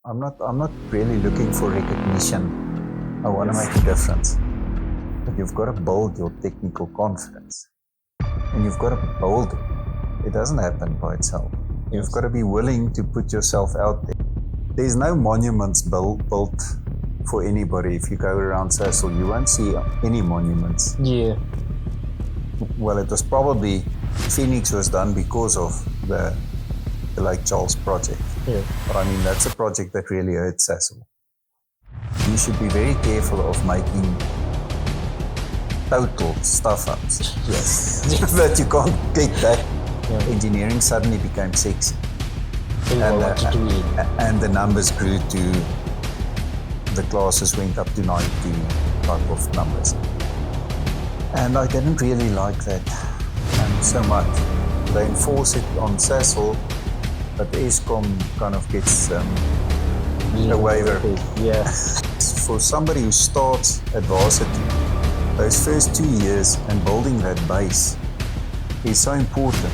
I'm not really looking for recognition. I want to make a difference. But you've got to build your technical confidence. And you've got to build it. It doesn't happen by itself. You've got to be willing to put yourself out there. There's no monuments built for anybody. If you go around Sasol, you won't see any monuments. Yeah. Well, it was probably, Phoenix was done because of the Lake Charles project. Yeah. But I mean, that's a project that really hurt Sasol. You should be very careful of making total stuff-ups. Yes. That you can't get back. Yeah. Engineering suddenly became sexy. And And the numbers grew to, the classes went up to 90 type of numbers. And I didn't really like that so much. They enforce it on Sasol, but ESCOM kind of gets a waiver. Yeah. For somebody who starts at varsity, those first 2 years and building that base is so important.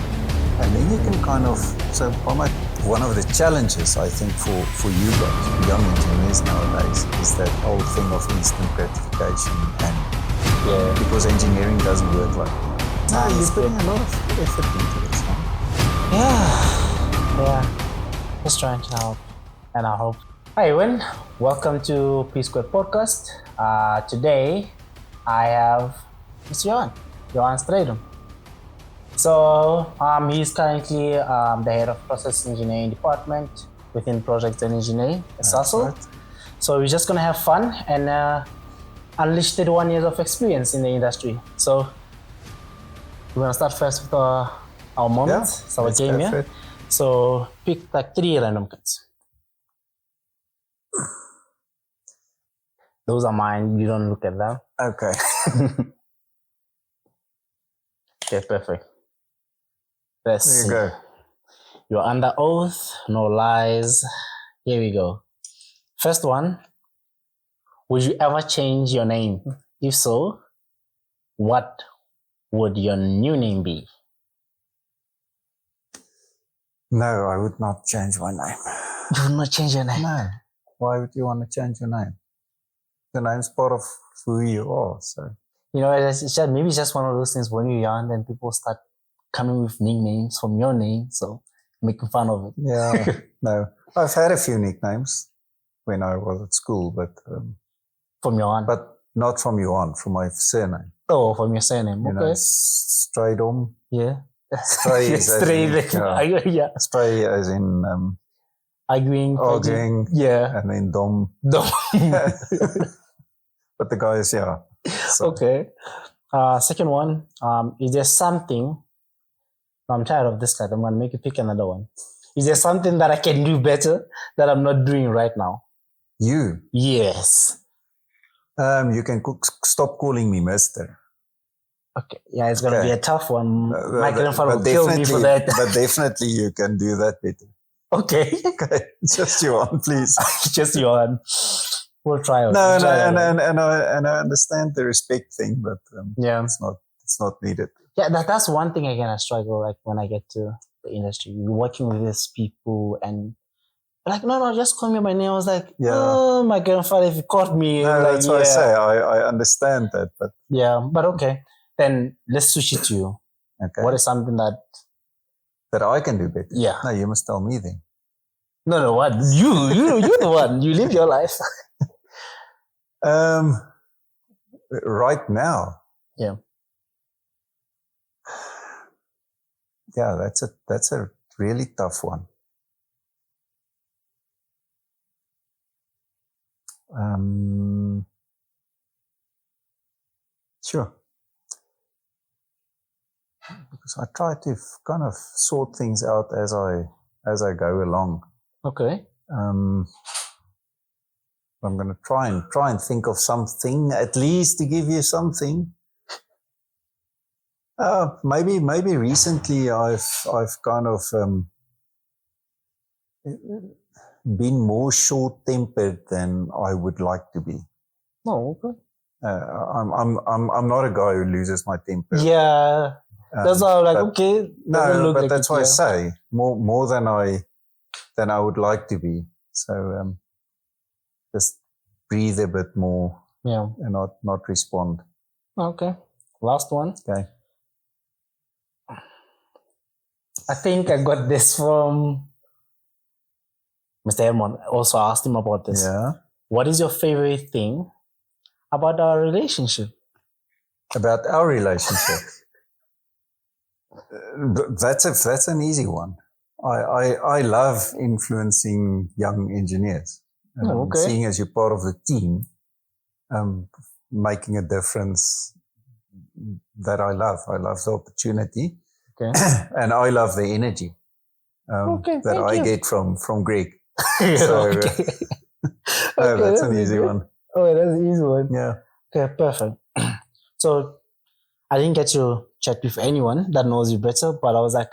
And then you can kind of, so one of the challenges I think for you guys, young engineers nowadays, is that whole thing of instant gratification, and because engineering doesn't work like that. No, you're putting a lot of effort into this, huh? Yeah. Just trying to help, and I hope. Hi everyone, welcome to P Squared Podcast. Today I have Mr. Johan Strydom. So he's currently the head of process engineering department within project and engineering at Sasol. Right. So we're just gonna have fun and unleash 31 years of experience in the industry. So we're gonna start first with our moments. It's our game here. So pick like 3 random cards. Those are mine. You don't look at them. Okay. Okay, perfect. Let's see. There you go. You're under oath, no lies. Here we go. First one. Would you ever change your name? If so, what would your new name be? No, I would not change my name. You would not change your name? No. Why would you want to change your name? The name's part of who you are, so. You know, maybe it's just one of those things when you're young, then people start coming with nicknames from your name, so making fun of it. Yeah, no. I've had a few nicknames when I was at school, but... from Johan? But not from Johan, from my surname. Oh, from your surname, okay. You know, Strydom. Yeah. Stray is yeah. Stray as in... arguing. Yeah. And then Dom. But the guys, yeah. So. Okay. Second one, is there something... I'm tired of this card. I'm going to make you pick another one. Is there something that I can do better that I'm not doing right now? You? Yes. You can stop calling me Mister. Okay. Yeah, it's going to be a tough one. My grandfather will kill me for that. But definitely you can do that better. Okay. Okay. Just Johan, please. Just Johan. We'll try it. And I understand the respect thing, but it's not needed. Yeah, that's one thing again I struggle like when I get to the industry. You're working with these people and like, no, just call me by name. I was like, oh, my grandfather, if you caught me. No, like, that's what I say. I understand that, but but okay. Then let's switch it to you. Okay. What is something that I can do better? Yeah. No, you must tell me then. No, what? You're the one. You live your life. Right now. Yeah. Yeah, that's a really tough one. Sure. Because I try to kind of sort things out as I go along. Okay. I'm going to try and think of something, at least to give you something. Maybe recently I've kind of been more short-tempered than I would like to be. Oh, okay. I'm not a guy who loses my temper. Yeah, that's why I'm like, okay. No, but that's why I say more than I would like to be. So just breathe a bit more Yeah. and not respond. Okay. Last one. Okay. I think I got this from Mr. Herman. Also asked him about this. Yeah. What is your favorite thing about our relationship? About our relationship. That's an easy one. I love influencing young engineers. Okay. Seeing as you're part of the team, making a difference that I love. I love the opportunity. Okay. And I love the energy that I get from Greg. So, okay. that's an easy one. Oh, that's an easy one. Yeah. Okay, perfect. So I didn't get to chat with anyone that knows you better, but I was like,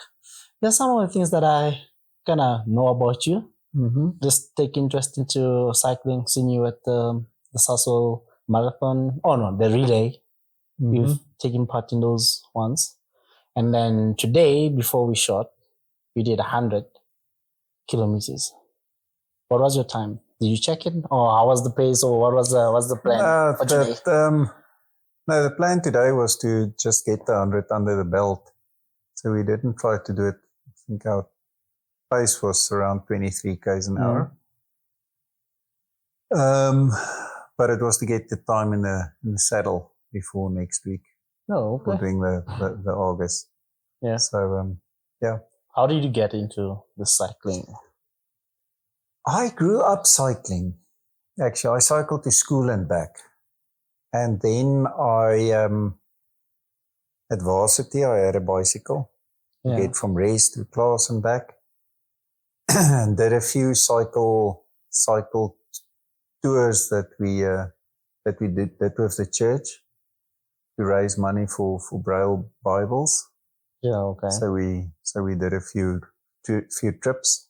there's some of the things that I kind of know about you. Mm-hmm. Just take interest into cycling, seeing you at the Sasol marathon. Oh no, the relay. Mm-hmm. You've taken part in those ones. And then today, before we shot, you did 100 kilometers. What was your time? Did you check it? Or how was the pace? Or what was the plan for today? No, the plan today was to just get the 100 under the belt. So we didn't try to do it. I think our pace was around 23 k's an hour. But it was to get the time in the saddle before next week. Oh, okay. For doing the August. Yeah. So, yeah. How did you get into the cycling? I grew up cycling. Actually, I cycled to school and back. And then at varsity, I had a bicycle to get from race to class and back. And did a few cycle tours that we did with the church to raise money for Braille Bibles. Yeah, okay. So we did a few trips.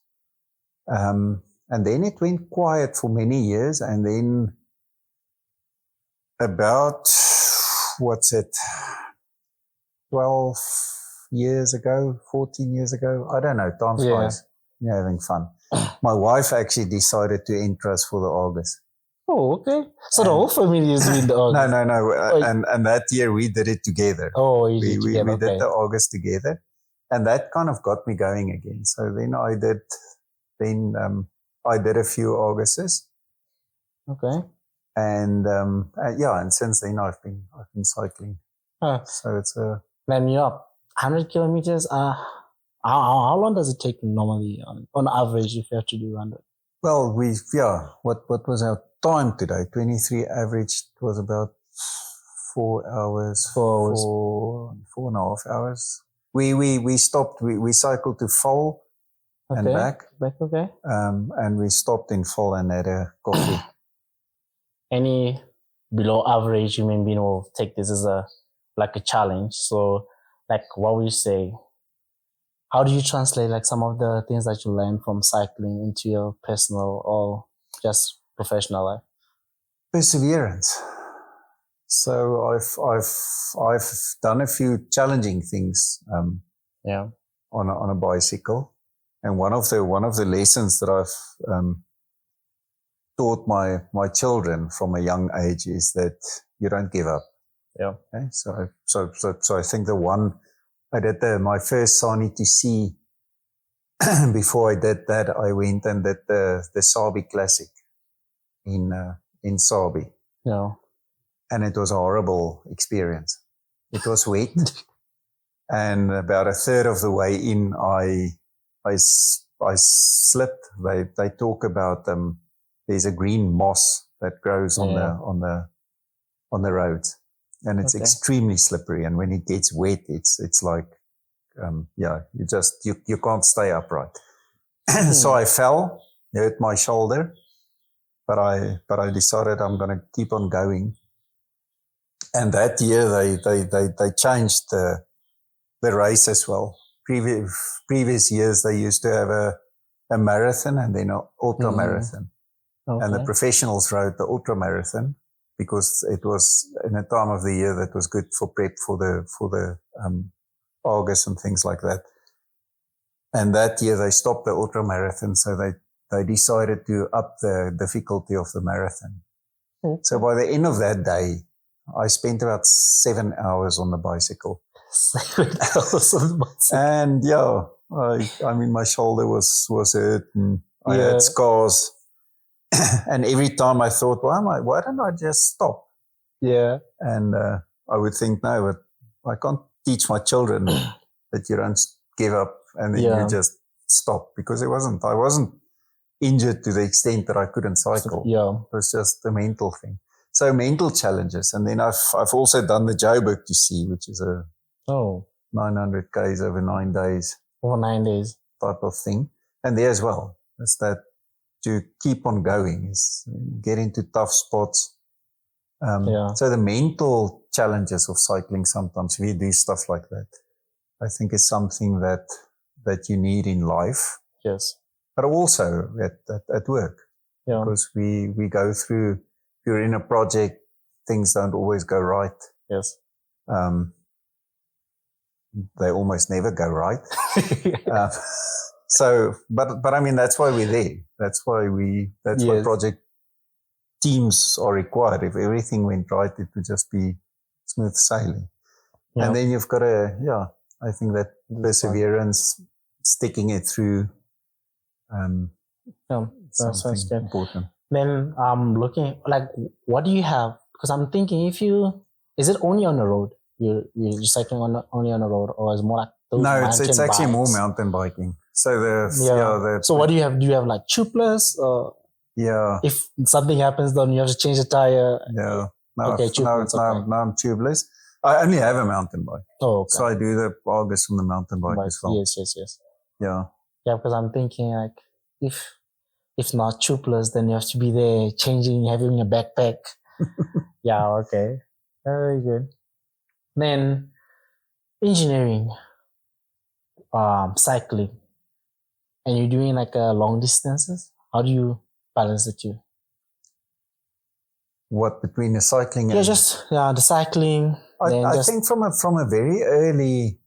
And then it went quiet for many years. And then about, 12 years ago, 14 years ago? I don't know. Time flies. You're having fun. My wife actually decided to enter us for the August. Oh, okay. So the whole family is with the August? No. And that year we did it together. Oh, you did together. We did the August together. And that kind of got me going again. So then I did a few Augusts. Okay. And and since then I've been cycling. So it's Plan me up. 100 kilometers. How long does it take normally on average if you have to do 100? Well, what was our time today? 23 average was about 4 hours. 4 hours. 4.5 hours. We stopped. We cycled to Vol and back. Okay. And we stopped in Vol and had a coffee. Any below average human being will take this as a challenge. So, what would you say? How do you translate some of the things that you learn from cycling into your personal or just professional life? Perseverance. So I've done a few challenging things. On a bicycle, and one of the lessons that I've taught my children from a young age is that you don't give up. Yeah. Okay. So I think the one I did my first Sani to see. Before I did that, I went and did the Sabi Classic in Sabi. Yeah. And it was a horrible experience. It was wet. And about a third of the way in, I slipped. They talk about there's a green moss that grows on the roads, and it's extremely slippery. And when it gets wet, it's like you can't stay upright. So I fell, hurt my shoulder, but I decided I'm going to keep on going. And that year they changed the race as well. Previous years they used to have a marathon and then an ultra marathon. Okay. And the professionals rode the ultra marathon because it was in a time of the year that was good for prep for the August and things like that. And that year they stopped the ultra marathon, so they they decided to up the difficulty of the marathon. Okay. So by the end of that day, I spent about 7 hours on the bicycle. 7 hours on the bicycle. And yeah, I mean, my shoulder was hurt and I had scars. And every time I thought, why don't I just stop? Yeah. And I would think, no, but I can't teach my children that you don't give up and then you just stop, because I wasn't injured to the extent that I couldn't cycle. Yeah. It was just a mental thing. So mental challenges. And then I've also done the Joburg to Sea, which is a 900 Ks over 9 days. Over 9 days. Type of thing. And there as well, is that to keep on going, is get into tough spots. So the mental challenges of cycling, sometimes we do stuff like that, I think is something that you need in life. Yes. But also at work. Yeah. Because we go through, if you're in a project, things don't always go right. Yes. They almost never go right. But I mean, that's why we're there. That's why why project teams are required. If everything went right, it would just be smooth sailing. Yeah. And then you've got I think that perseverance, sticking it through, that's important. Then looking, like, what do you have? Because I'm thinking, is it only on the road? You're cycling only on the road, or is it more like those mountain it's actually bikes? more mountain biking. So so what do you have? Do you have like tubeless? Yeah. If something happens, then you have to change the tire. Yeah. No, tubeless. Now I'm tubeless. I only have a mountain bike. Oh, okay. So I do the August on the mountain bike as well. Yes. Yeah. Yeah, because I'm thinking, like, if not tubeless, then you have to be there changing, having a backpack. Yeah, okay. Very good. Then engineering, cycling, and you're doing like long distances. How do you balance the two? What, between the cycling and the cycling. I think from a very early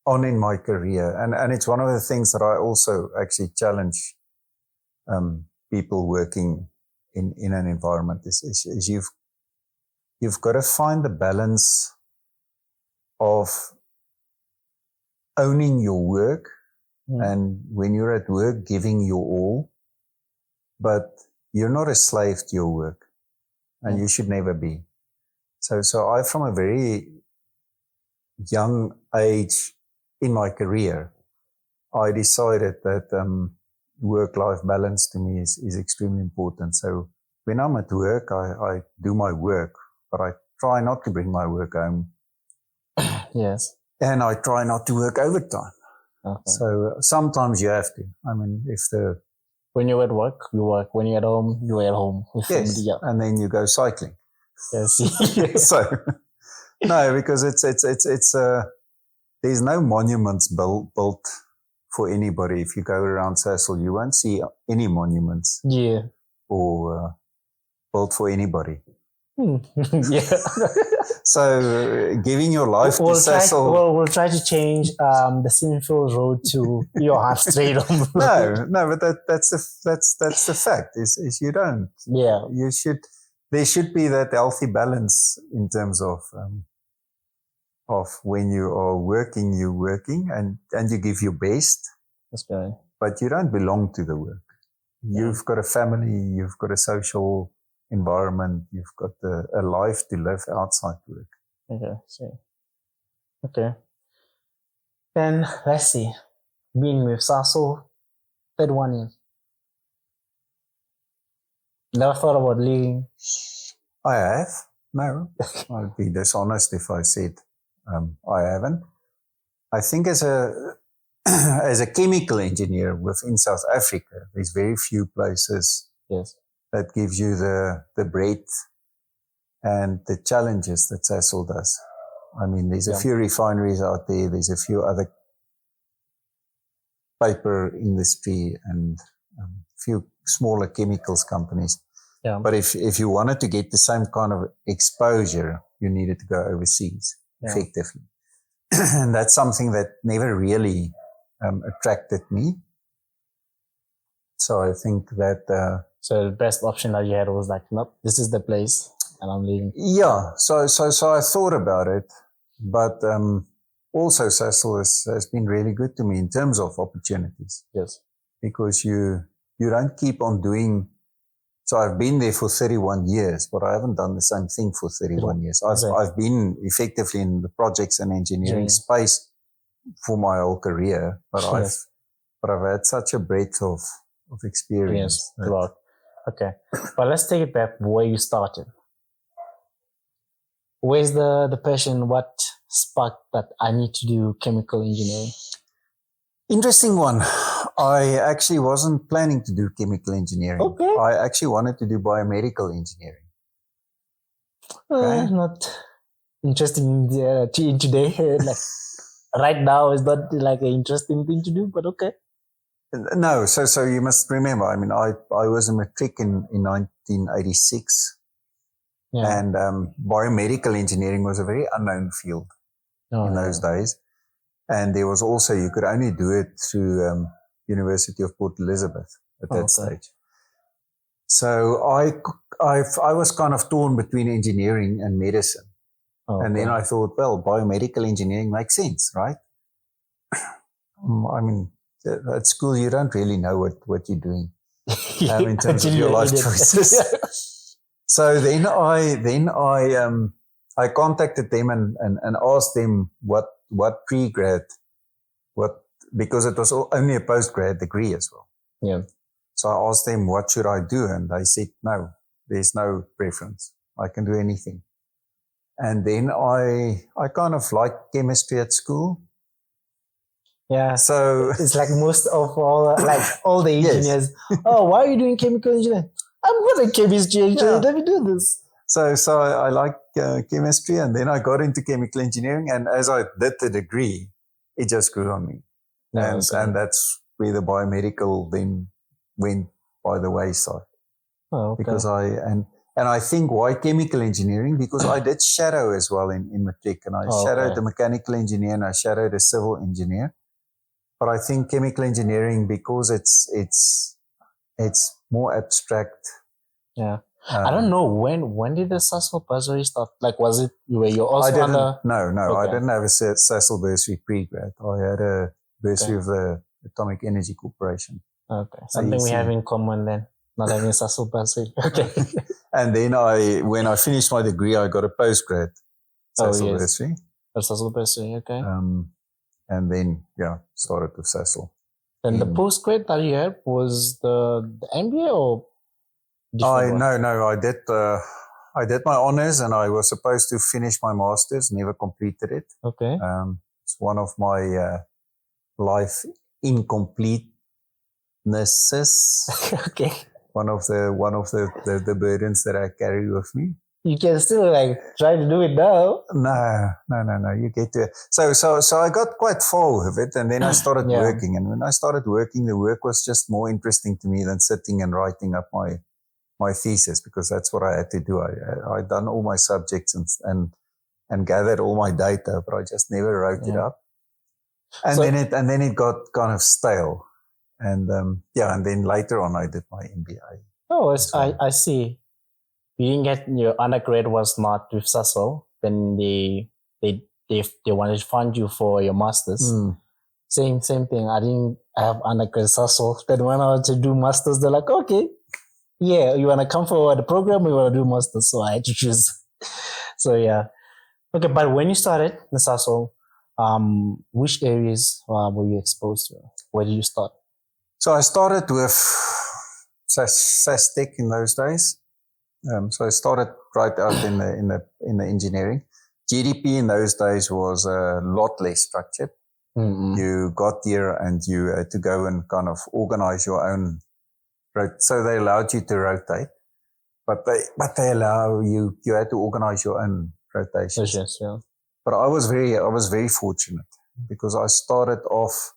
on in my career, and it's one of the things that I also actually challenge people working in an environment is you've got to find the balance of owning your work, and when you're at work, giving your all, but you're not a slave to your work, and you should never be. So I, from a very young age in my career, I decided that work-life balance to me is extremely important. So when I'm at work, I do my work, but I try not to bring my work home. Yes. And I try not to work overtime. Okay. So sometimes you have to. I mean, when you're at work, you work. When you're at home, you're at home with somebody else. And then you go cycling. Yes. So no, because it's there's no monuments built for anybody. If you go around Sasol, you won't see any monuments. Yeah. Or built for anybody. Yeah. So giving your life to Sasol. We'll try to change the Sinfield Road to Johan Strydom. No, but that's the fact. Is you don't. Yeah. You should. There should be that healthy balance in terms of when you are working, you're working and you give your best. That's good. But you don't belong to the work. You've got a family, you've got a social environment, you've got a life to live outside work. Okay. Then let's see. Being with Sasol, 31 years. Never thought about leaving? I have. No. I'd be dishonest if I said I haven't. I think as a chemical engineer within South Africa, there's very few places that gives you the breadth and the challenges that Sasol does. I mean, there's a few refineries out there. There's a few other paper industry and a few smaller chemicals companies. Yeah. But if you wanted to get the same kind of exposure, you needed to go overseas effectively. And that's something that never really attracted me. So I think that So the best option that you had was like, nope, this is the place, and I'm leaving. yeah. So I thought about it, but also Sasol has been really good to me in terms of opportunities. Yes. Because you don't keep on doing. So I've been there for 31 years, but I haven't done the same thing for 31 years. I've been effectively in the projects and engineering space for my whole career, but I've had such a breadth of experience. Yes, throughout. Okay, but let's take it back where you started. Where's the passion? What sparked that I need to do chemical engineering? Interesting one. I actually wasn't planning to do chemical engineering. Okay. I actually wanted to do biomedical engineering. Not interesting today. Like right now is not like an interesting thing to do, but okay. No, so you must remember. I mean, I was a matric in 1986, and biomedical engineering was a very unknown field in those days. And there was also, you could only do it through University of Port Elizabeth at that stage. So I was kind of torn between engineering and medicine. And then I thought, well, biomedical engineering makes sense, right? I mean, at school, you don't really know what you're doing in terms of your life choices. So then I contacted them and asked them what pre-grad, because it was only a post-grad degree as well. Yeah. So I asked them, what should I do? And they said, no, there's no preference. I can do anything. And then I kind of liked chemistry at school. Yeah. So it's like most of all the engineers. Oh, why are you doing chemical engineering? I'm good at chemistry. Let me do this. So I like chemistry, and then I got into chemical engineering. And as I did the degree, it just grew on me. And that's where the biomedical then went by the wayside. Because I think why chemical engineering? Because I did shadow as well in matric, and I shadowed the mechanical engineer and I shadowed a civil engineer. But I think chemical engineering, because it's more abstract. Yeah. I don't know when did the Sasol bursary start? Like, was it where you also I didn't have a Sasol bursary pre-grad. I had a bursary of the Atomic Energy Corporation. Okay, something we have in common then, not having a Sasol bursary. Okay. And then when I finished my degree, I got a postgrad Sasol bursary. A Sasol bursary, okay. And then started with Sasol. And the postgrad that you had was the MBA or? No. I did my honors, and I was supposed to finish my masters. Never completed it. Okay. It's one of my life incompletenesses. Okay. One of the burdens that I carry with me. You can still try to do it now. No. You get to so I got quite far with it, and then I started working. And when I started working, the work was just more interesting to me than sitting and writing up my thesis, because that's what I had to do. I'd done all my subjects and gathered all my data, but I just never wrote it up. And then it got kind of stale. And and then later on I did my MBA. Oh, I see. You didn't get your undergrad was not with Sasol. Then they wanted to fund you for your masters. Same thing. I didn't have undergrad Sasol. Then when I wanted to do masters, they're like, okay, yeah, you want to come for the program, or you want to do masters? So I had to choose. So yeah, okay. But when you started the Sasol, which areas were you exposed to? Where did you start? So I started with SASTEC in those days. So I started right out in the engineering. GDP in those days was a lot less structured. Mm-hmm. You got there and you had to go and kind of organize your own. So they allowed you to rotate, but they allow you had to organize your own rotations. Yes, yeah. But I was very fortunate, because I started off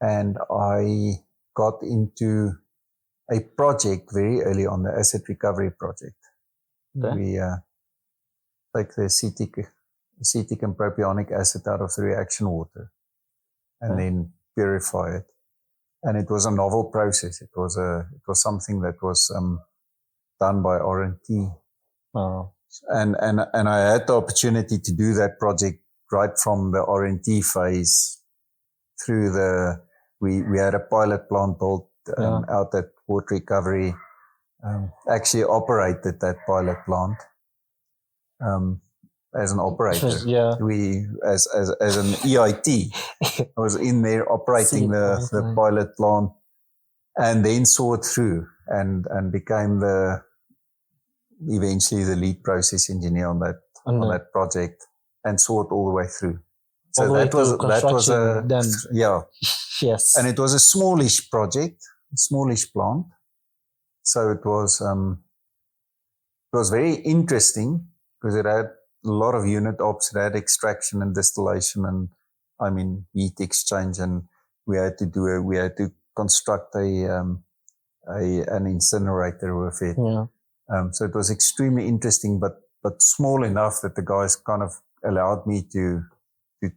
and I got into a project very early on, the asset recovery project. Okay. We take the acetic and propionic acid out of the reaction water and then purify it. and it was a novel process. It was something that was done by R&T. Oh. And I had the opportunity to do that project right from the R&T phase through we had a pilot plant built out at Water Recovery. Actually operated that pilot plant as an operator. Yeah. We as an EIT, I was in there operating the pilot plant, and then saw it through and became eventually the lead process engineer on that project, and saw it all the way through. So that was Yes. And it was a smallish project, smallish plant. So it was very interesting because it had a lot of unit ops. It had extraction and distillation, and heat exchange, and we had to construct an incinerator with it. Yeah. So it was extremely interesting, but small enough that the guys kind of allowed me to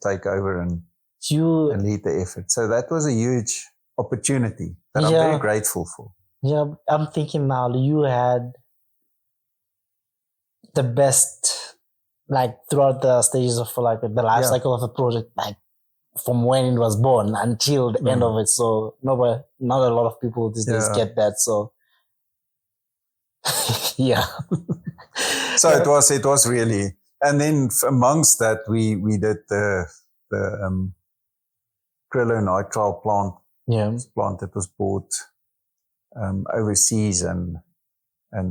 take over and lead the effort. So that was a huge opportunity that I'm very grateful for. Yeah, I'm thinking now you had the best, like throughout the stages of like the life cycle of the project, like from when it was born until the end of it. So not a lot of people these days get that. So yeah. So it was really, and then amongst that we did the acrylonitrile plant. Yeah. This plant that was bought overseas and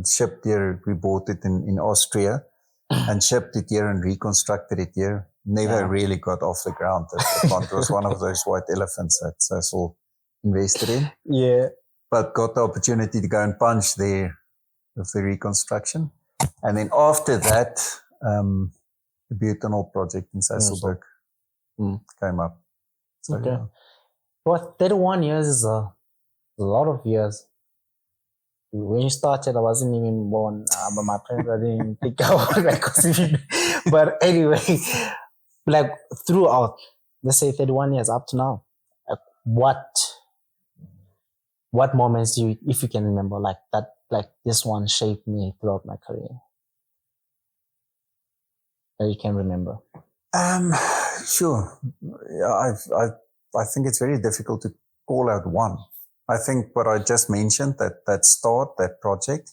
shipped here. We bought it in Austria and shipped it here and reconstructed it here. Never really got off the ground. The plant was one of those white elephants that Sasol invested in. Yeah. But got the opportunity to go and punch there with the reconstruction. And then after that, the butanol project in Sasolburg came up. So, okay. Well, 31 years is a lot of years. When you started, I wasn't even born, but my parents didn't think I was like conceiving. But anyway, like throughout, let's say 31 years up to now, like what moments if you can remember, like that, like this one shaped me throughout my career, that you can remember? Sure. Yeah, I think it's very difficult to call out one. I think what I just mentioned, that project,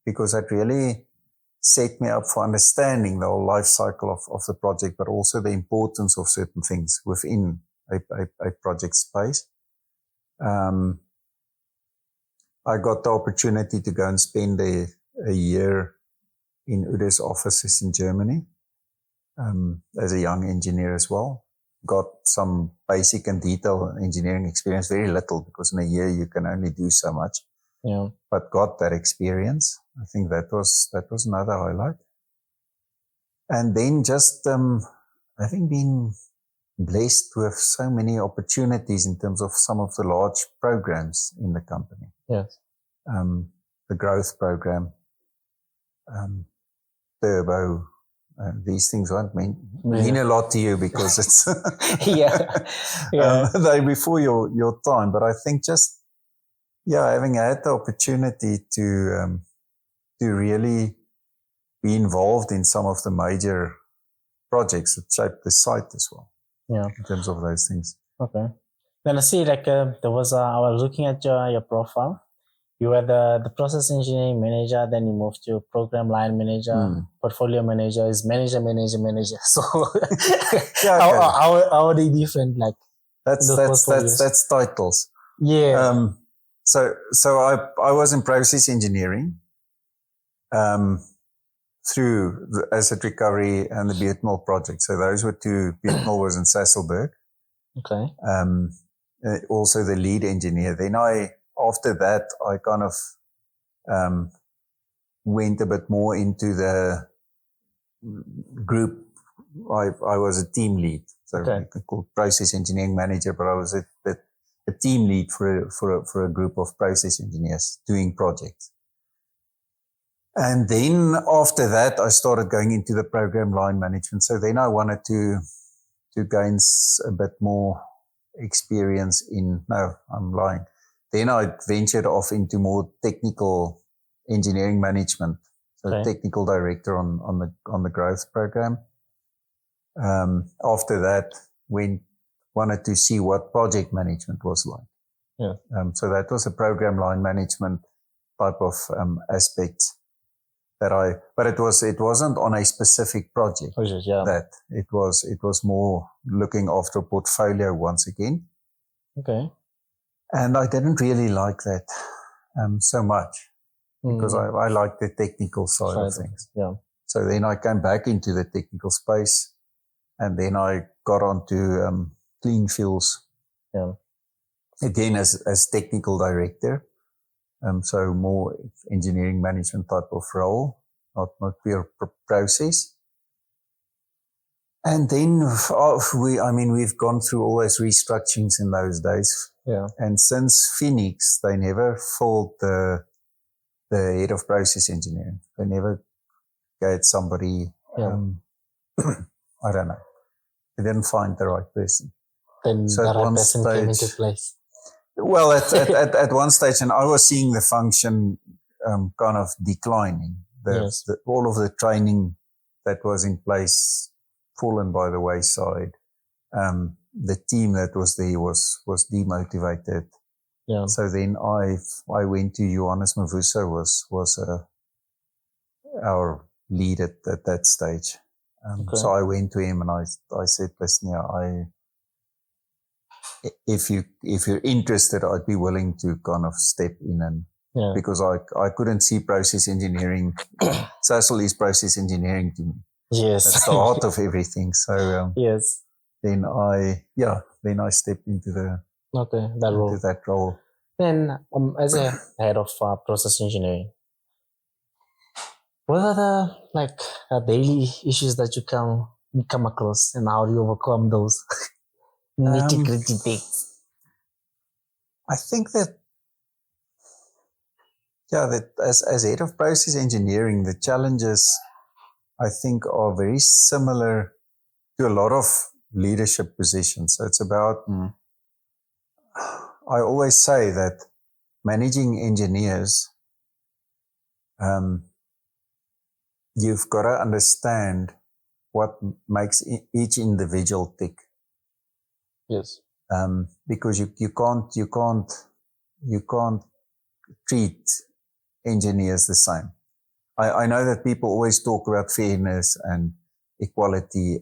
because that really set me up for understanding the whole life cycle of the project, but also the importance of certain things within a project space. I got the opportunity to go and spend a year in Ude's offices in Germany as a young engineer as well. Got some basic and detailed engineering experience, very little, because in a year you can only do so much. Yeah. But got that experience. I think that was another highlight. And then just I think being blessed with so many opportunities in terms of some of the large programs in the company. Yes. The growth program, Turbo. These things won't mean a lot to you because it's they before your time. But I think just having had the opportunity to really be involved in some of the major projects that shaped the site as well. Yeah, in terms of those things. Okay. Then I see like I was looking at your profile. You were the process engineering manager, then you moved to program line manager, portfolio manager, is manager. So how are they different? Like that's titles. Yeah. So I was in process engineering through the asset recovery and the butanol project. So those were two. Butanol was in Sasolburg. Okay. Also the lead engineer. Then after that, I kind of went a bit more into the group. I was a team lead, so you could call process engineering manager, but I was a team lead for a group of process engineers doing projects. And then after that, I started going into the program line management. So then I wanted to gain a bit more experience I'm lying. Then I ventured off into more technical engineering management. So technical director on the growth program. After that, wanted to see what project management was like. Yeah. So that was a program line management type of aspect but it wasn't on a specific project. That it was more looking after a portfolio once again. Okay. And I didn't really like that so much because I like the technical side of things. Yeah. So then I came back into the technical space, and then I got onto clean fuels. Yeah. Again as technical director. So more engineering management type of role, not pure process. And then we've gone through all those restructurings in those days. Yeah. And since Phoenix, they never filled the head of process engineering. They never got somebody, I don't know. They didn't find the right person. Then so the right person came into place. Well, at one stage, and I was seeing the function kind of declining. All of the training that was in place fallen by the wayside. The team that was there was demotivated. Yeah. So then I went to Johannes Mavuso, was our lead at that stage. So I went to him and I said, listen, if you're interested, I'd be willing to kind of step in because I couldn't see process engineering. Sasol is process engineering to me. Yes. That's the heart of everything. So yes. Then I stepped into that role. Then as a head of process engineering, what are the daily issues that you come across, and how do you overcome those nitty-gritty things? I think that as head of process engineering, the challenges I think are very similar to a lot of leadership positions. So it's about, I always say that managing engineers, you've got to understand what makes each individual tick. Yes. Because you can't treat engineers the same. I know that people always talk about fairness and equality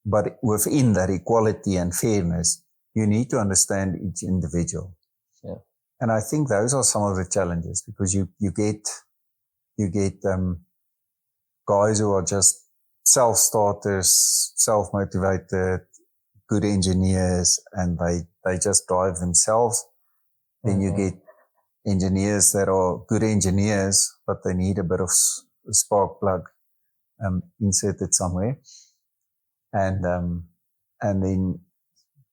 but within that equality and fairness, you need to understand each individual. Yeah. And I think those are some of the challenges, because you get guys who are just self-starters, self-motivated, good engineers, and they just drive themselves. Then you get engineers that are good engineers, but they need a bit of spark plug inserted somewhere. And then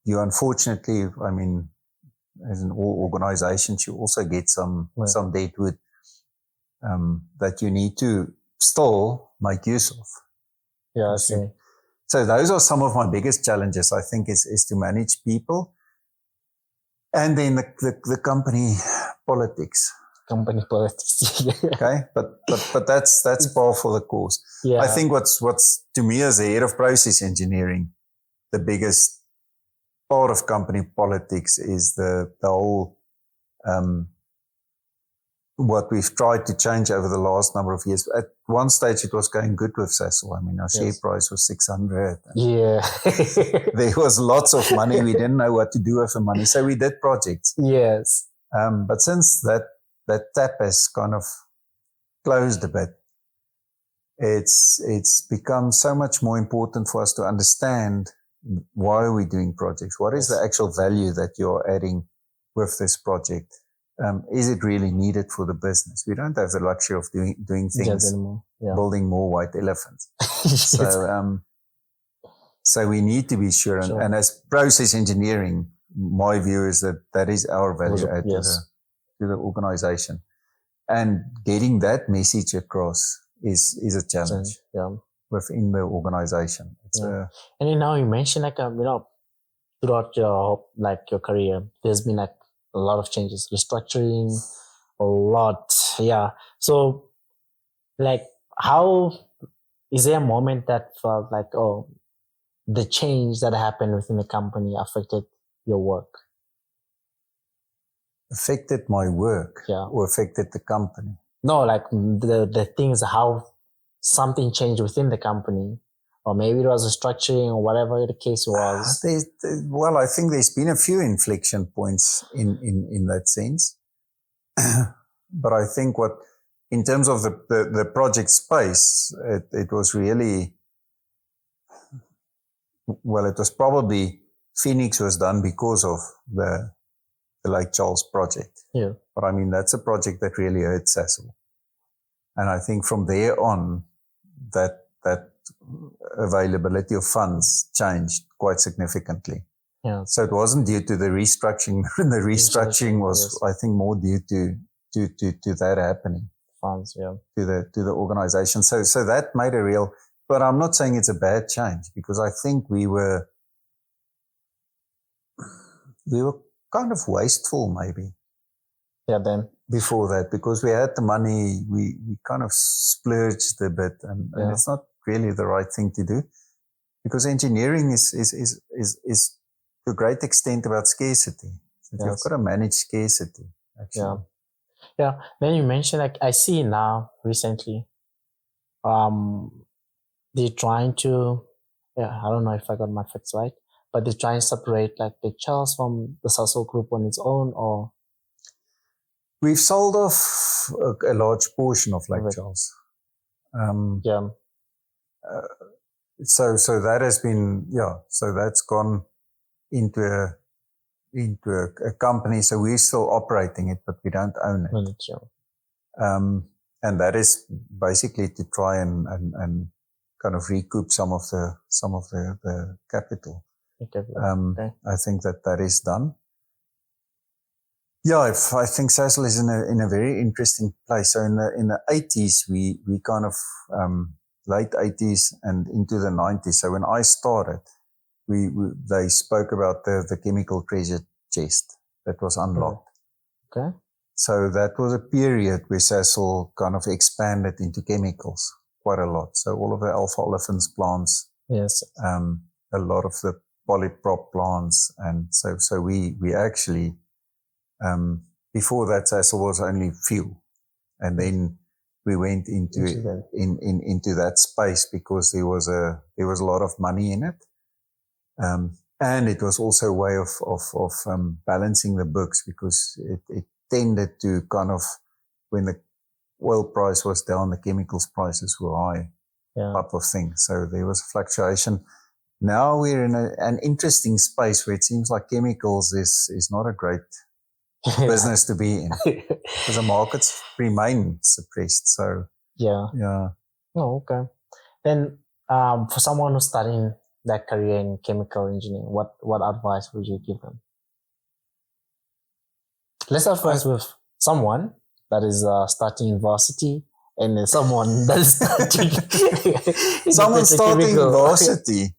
you, unfortunately, I mean, as in all organizations, you also get some dead wood that you need to still make use of. Yeah, I see. So those are some of my biggest challenges, I think, is to manage people. And then the company politics. Company politics. Okay. But that's par for the course. Yeah. I think what's to me as a head of process engineering, the biggest part of company politics is the whole what we've tried to change over the last number of years. At one stage, it was going good with Sasol. I mean, our share price was 600. Yeah. There was lots of money. We didn't know what to do with the money. So we did projects. Yes. But since that tap has kind of closed a bit, it's become so much more important for us to understand why are we doing projects? What is the actual value that you're adding with this project? Is it really needed for the business? We don't have the luxury of doing things, building more white elephants. So we need to be sure. And as process engineering, my view is that is our value add to the organization. And getting that message across is a challenge within the organization. And now you mentioned throughout your career, there's been like a lot of changes, restructuring, a lot. Yeah. So like, how is there a moment that felt like, oh, the change that happened within the company affected your work? Affected my work, Yeah. or affected the company? No, like the things, how something changed within the company, or maybe it was a structuring or whatever the case was. Well, I think there's been a few inflection points in that sense. But I think in terms of the project space, it was really, well, it was probably Phoenix was done because of the Lake Charles project. Yeah. But I mean, that's a project that really hurt Sasol. And I think from there on, that availability of funds changed quite significantly. Yeah. So it wasn't due to the restructuring. The restructuring was, yes, I think, more due to that happening. Funds, yeah. To the organization. So that made a real, but I'm not saying it's a bad change, because I think we were kind of wasteful maybe. Yeah, then. Before that, because we had the money, we kind of splurged a bit, and it's not really the right thing to do, because engineering is to a great extent about scarcity. So you've got to manage scarcity, actually. Yeah. Then you mentioned, like, I see now recently, they're trying to, I don't know if I got my facts right, but they're trying to separate like the Charles from the Sasol group on its own, or. We've sold off a large portion of Lake Charles. So that has been, so that's gone into a company. So we're still operating it, but we don't own it. And that is basically to try and kind of recoup some of the capital. I think that is done. Yeah, I think Sasol is in a very interesting place. So in the 80s, we kind of late 80s and into the 90s. So when I started, they spoke about the chemical treasure chest that was unlocked. Okay. So that was a period where Sasol kind of expanded into chemicals quite a lot. So all of the alpha olefins plants, yes, a lot of the polyprop plants, and so we actually. Before that, Sasol was only fuel, and then we went into that space because there was a lot of money in it, and it was also a way of balancing the books, because it tended to kind of, when the oil price was down, the chemicals prices were high, type of thing. So there was a fluctuation. Now we're in an interesting space where it seems like chemicals is not a great business to be in, because the markets remain suppressed. So Oh, okay. Then for someone who's studying that career in chemical engineering, what advice would you give them? Let's start first with someone that is starting in varsity, and then someone that is starting someone starting in varsity.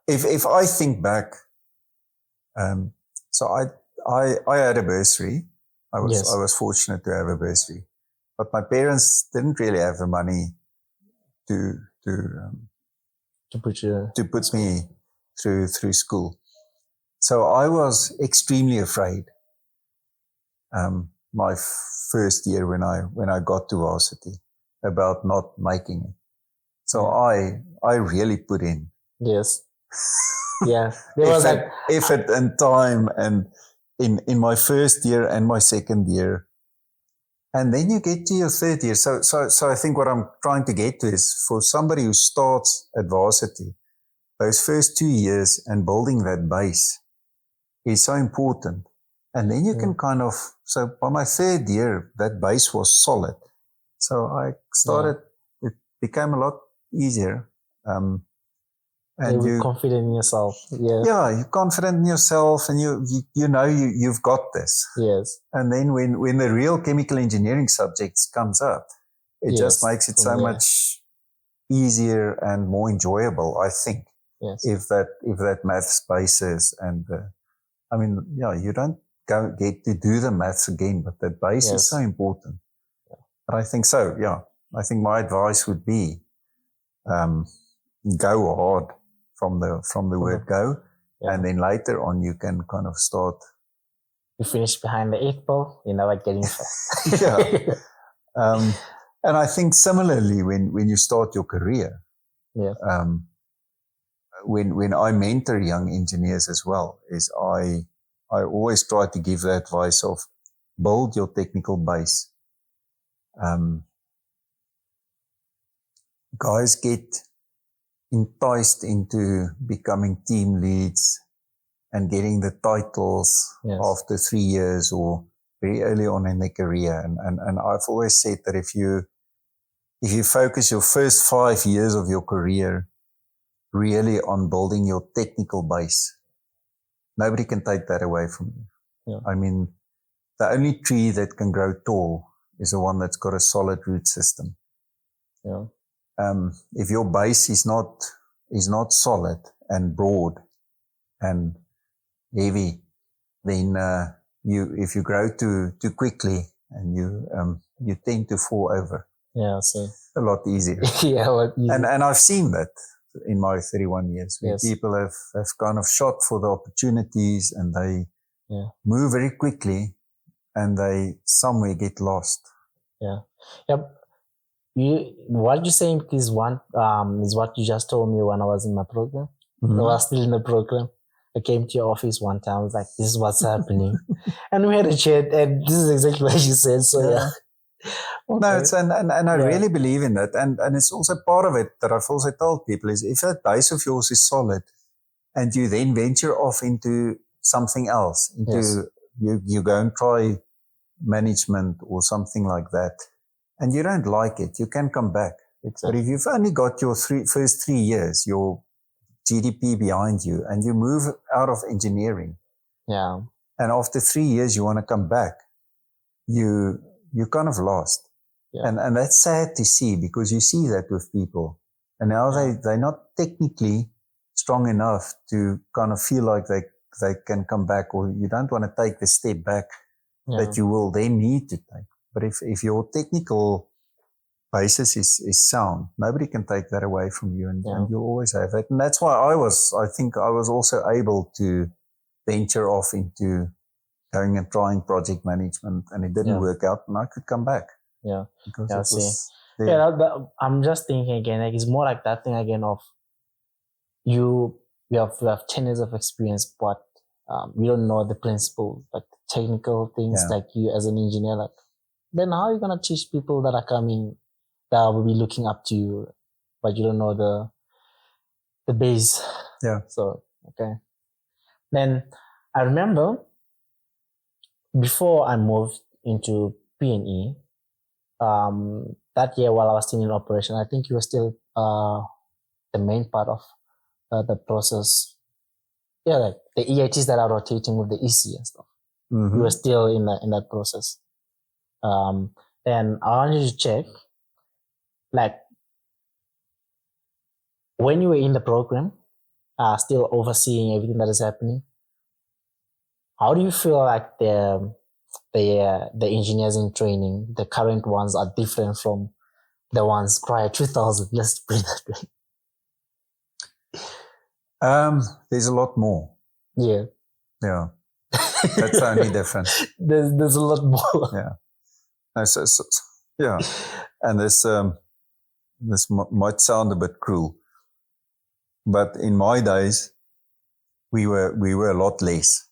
If I think back, so I had a bursary. I was fortunate to have a bursary, but my parents didn't really have the money to put me through school. So I was extremely afraid. My first year when I got to varsity, about not making it. So I really put in. Yes. Yeah, there was like effort and time, and in my first year and my second year, and then you get to your third year. So I think what I'm trying to get to is, for somebody who starts at varsity, those first 2 years and building that base is so important. And then you can kind of, so by my third year, that base was solid. So I started, it became a lot easier. And you're confident in yourself. Yeah, you're confident in yourself, and you know you've got this. Yes. And then when the real chemical engineering subjects comes up, it just makes it so much easier and more enjoyable, I think. Yes. if that maths basis and you don't get to do the maths again, but that base is so important. But I think so, yeah. I think my advice would be go hard from the word go, and then later on you can kind of start. You finish behind the 8 ball, you're never getting far. Yeah. And I think similarly when you start your career, when I mentor young engineers as well, is I always try to give the advice of build your technical base. Guys get enticed into becoming team leads and getting the titles after 3 years or very early on in their career. And I've always said that if you focus your first 5 years of your career really on building your technical base, nobody can take that away from you. Yeah. I mean, the only tree that can grow tall is the one that's got a solid root system. Yeah. If your base is not solid and broad and heavy, then if you grow too quickly and you tend to fall over. Yeah, I see. A lot easier. Yeah, a lot easier. And I've seen that in my 31 years where people have kind of shot for the opportunities and they move very quickly and they somewhere get lost. Yeah. Yep. What you're saying is what you just told me when I was in my program. Mm-hmm. I was still in the program. I came to your office one time. I was like, this is what's happening. And we had a chat and this is exactly what you said. So yeah. Okay. No, it's and I really believe in that. And it's also part of it that I've also told people is if that base of yours is solid and you then venture off into something else, you go and try management or something like that, and you don't like it, you can come back. Exactly. But if you've only got your first 3 years, your GDP behind you, and you move out of engineering, and after 3 years you want to come back, you're kind of lost. And that's sad to see because you see that with people, and now they're not technically strong enough to kind of feel like they can come back, or you don't want to take the step back that you will then need to take. But if your technical basis is sound, nobody can take that away from you, and you'll always have it. And that's why I think I was also able to venture off into going and trying project management, and it didn't work out, and I could come back. Yeah, because I see. I'm just thinking again, like it's more like that thing again of you have 10 years of experience, but you don't know the principles, like the technical things, like you as an engineer, like then how are you gonna teach people that are coming that will be looking up to you, but you don't know the base? Yeah. So okay. Then I remember before I moved into P&E, that year while I was still in operation, I think you were still the main part of the process. Yeah, like the EITs that are rotating with the EC and stuff. Mm-hmm. You were still in that process. And I wanted to check, like, when you were in the program, still overseeing everything that is happening, how do you feel like the engineers in training, the current ones, are different from the ones prior to 2000? Let's put it that way. There's a lot more. Yeah. Yeah. That's the only difference. There's a lot more. Yeah. Yeah. And this might sound a bit cruel, but in my days, we were a lot less.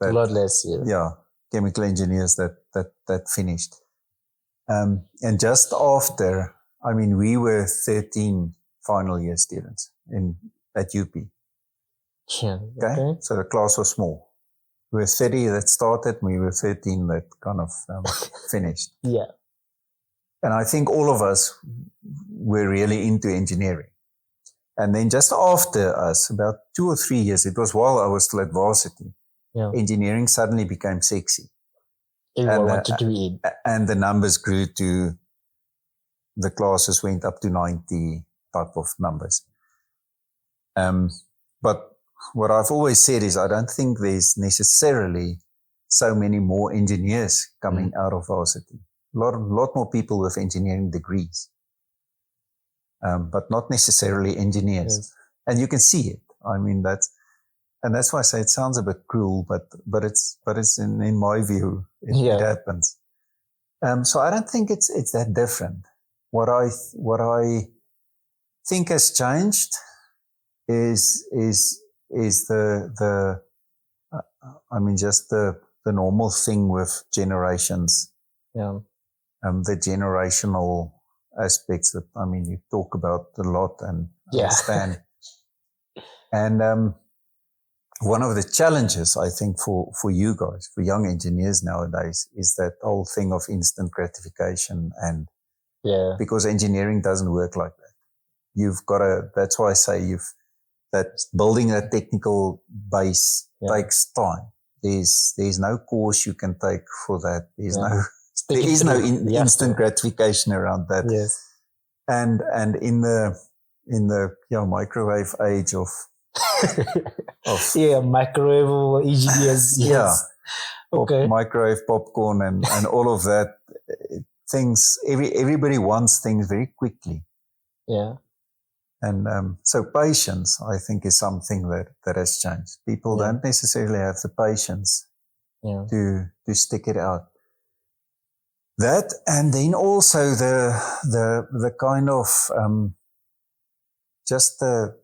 A lot less, yeah. Chemical engineers that finished. And just after, I mean, we were 13 final year students at UP. Yeah. Okay. So the class was small. We were 30 that started, we were 13 that kind of finished. Yeah. And I think all of us were really into engineering. And then just after us, about 2 or 3 years, it was while I was still at varsity, engineering suddenly became sexy. Everyone wanted to be in. And the numbers grew to, the classes went up to 90 type of numbers. But what I've always said is I don't think there's necessarily so many more engineers coming out of varsity. A lot more people with engineering degrees, but not necessarily engineers. Yes. And you can see it. I mean, that's why I say it sounds a bit cruel, but it's in my view, it happens. So I don't think it's that different. What I think has changed is the I mean, just the normal thing with generations. Yeah. The generational aspects that, I mean, you talk about a lot and understand. And one of the challenges, I think, for you guys, for young engineers nowadays, is that whole thing of instant gratification. And because engineering doesn't work like that. You've got to, that's why I say that building a technical base takes time. There's no course you can take for that. There is no instant gratification around that. Yes. And in the microwave age of microwave engineers. Yes. Okay. Microwave popcorn and all of that things. Everybody wants things very quickly. Yeah. And so patience, I think, is something that has changed. People don't necessarily have the patience to stick it out. That, and then also the kind of just the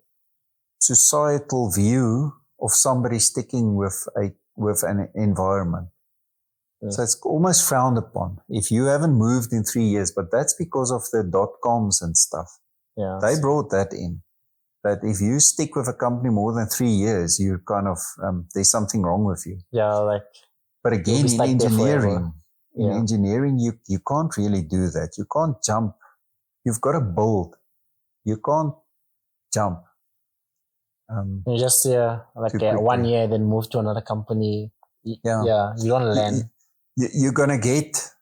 societal view of somebody sticking with an environment. Yes. So it's almost frowned upon if you haven't moved in 3 years, but that's because of the .coms and stuff. Yeah, they brought that in. That if you stick with a company more than 3 years, you kind of there's something wrong with you. Yeah, But again, in engineering, you can't really do that. You can't jump. You've got to build. You can't jump. You just 1 year, then move to another company. You don't learn. You're gonna get.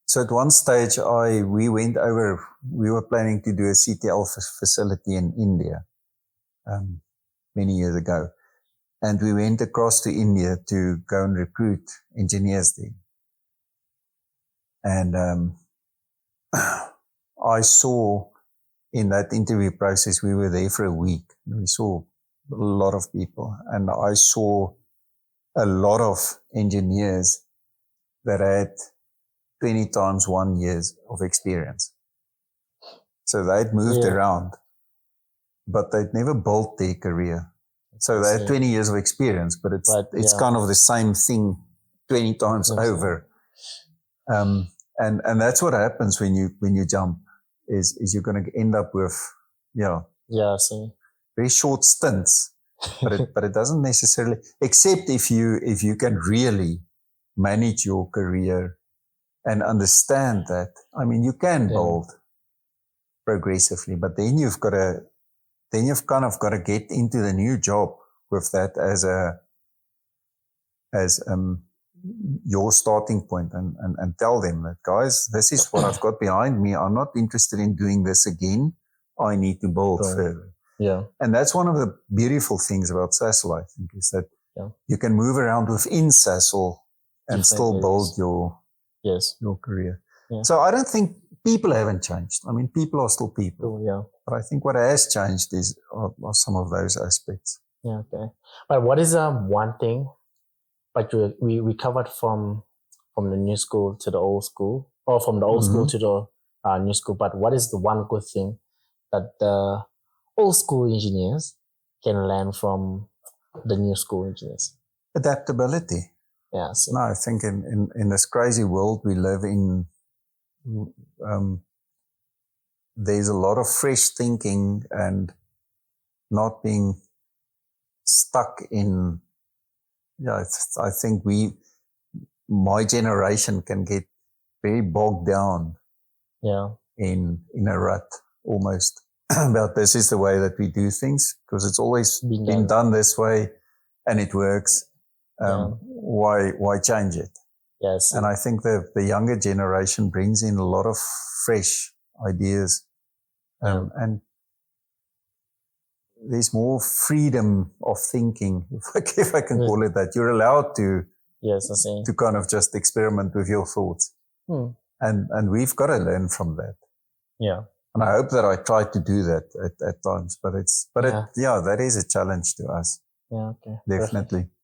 So at one stage, we were planning to do a CTL facility in India many years ago. And we went across to India to go and recruit engineers there. And I saw in that interview process, we were there for a week. We saw a lot of people. And I saw a lot of engineers that had 20 times 1 years of experience. So they'd moved around, but they'd never built their career. So they had 20 years of experience, but it's kind of the same thing 20 times over. And that's what happens when you jump is you're going to end up with, very short stints, but it doesn't necessarily, except if you can really manage your career and understand that. I mean, you can build progressively, but then you've kind of got to get into the new job with that as your starting point and tell them that, guys, this is what I've got behind me. I'm not interested in doing this again. I need to build further. Yeah. And that's one of the beautiful things about Sasol, I think, is that you can move around within Sasol and still build your career. Yeah. So I don't think people haven't changed. I mean, people are still people. But I think what has changed are some of those aspects. Yeah, okay. But what is one thing, like we covered from the new school to the old school, or from the old school to the new school, but what is the one good thing that the old school engineers can learn from the new school engineers? Adaptability. Yes. No, I think in this crazy world we live in, there's a lot of fresh thinking and not being stuck in, I think my generation can get very bogged down in a rut almost about this is the way that we do things because it's always been done this way and it works. Why change it? Yes. And I think the younger generation brings in a lot of fresh ideas. And there's more freedom of thinking, if I can call it that. You're allowed to Yes, I see. to kind of just experiment with your thoughts. And we've got to learn from that. Yeah. And I hope that I try to do that at times, but that is a challenge to us. Yeah, okay. Definitely. Perfect.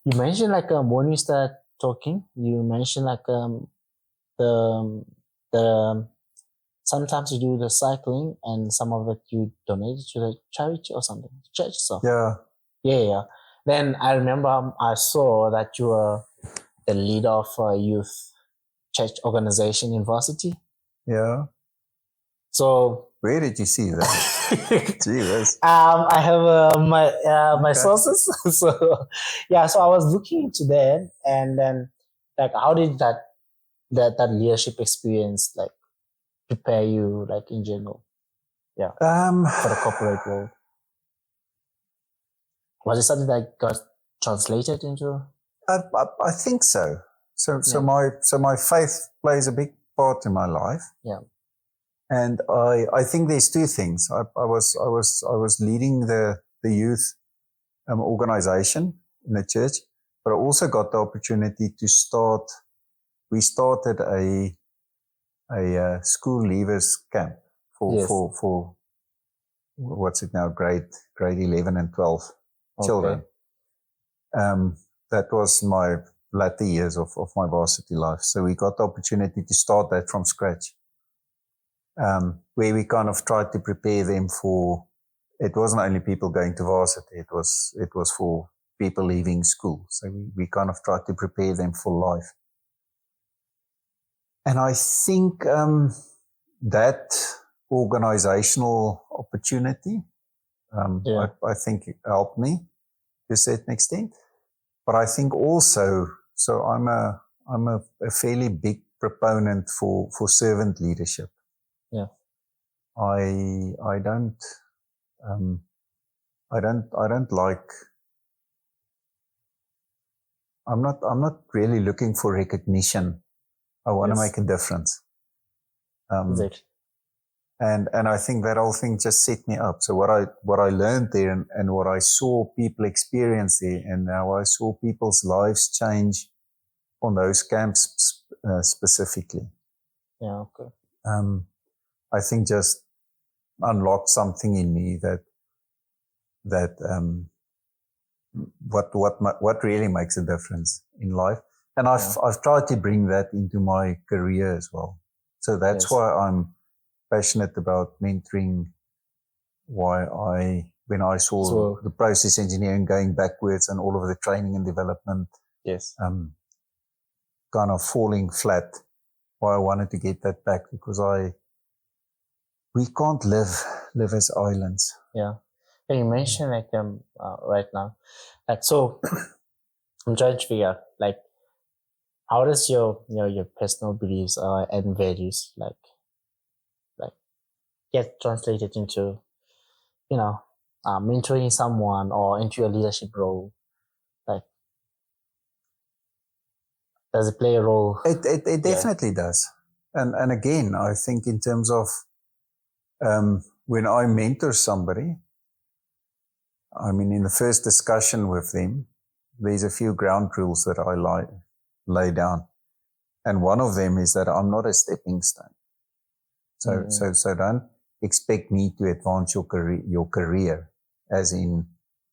You mentioned like when we start talking, you mentioned like the sometimes you do the cycling and some of it you donate to the charity or something, church. So yeah. Then I remember I saw that you were the leader of a youth church organization in varsity. Yeah. So where did you see that? Jesus. I have my sources. So yeah, so I was looking into that, and then like how did that leadership experience like prepare you like in general? Yeah. For the corporate world. Was it something that got translated into? I think so. So my faith plays a big part in my life. Yeah. And I think there's two things. I was leading the youth organization in the church, but I also got the opportunity to start. We started a school leavers camp for what's it now, grade 11 and 12 children. That was my latter years of my varsity life. So we got the opportunity to start that from scratch, where we kind of tried to prepare them for. It wasn't only people going to varsity; it was for people leaving school. So we kind of tried to prepare them for life. And I think that organizational opportunity, I think it helped me to a certain extent. But I think also, so I'm a fairly big proponent for servant leadership. Yeah. I don't like. I'm not really looking for recognition. I want to make a difference. Exactly. And I think that whole thing just set me up. So what I learned there and what I saw people experience there, and how I saw people's lives change on those camps specifically. Yeah. Okay. I think just unlocked something in me that what really makes a difference in life. And I've tried to bring that into my career as well. So that's why I'm passionate about mentoring. When I saw the process engineering going backwards and all of the training and development, kind of falling flat, why I wanted to get that back, because we can't live as islands. Yeah. And you mentioned like right now, like so. I'm trying to figure out like how does your personal beliefs and values like get translated into mentoring someone or into a leadership role? Like, does it play a role? It definitely does. And again, I think in terms of when I mentor somebody, I mean, in the first discussion with them, there's a few ground rules that I lay down. And one of them is that I'm not a stepping stone. So don't expect me to advance your career, as in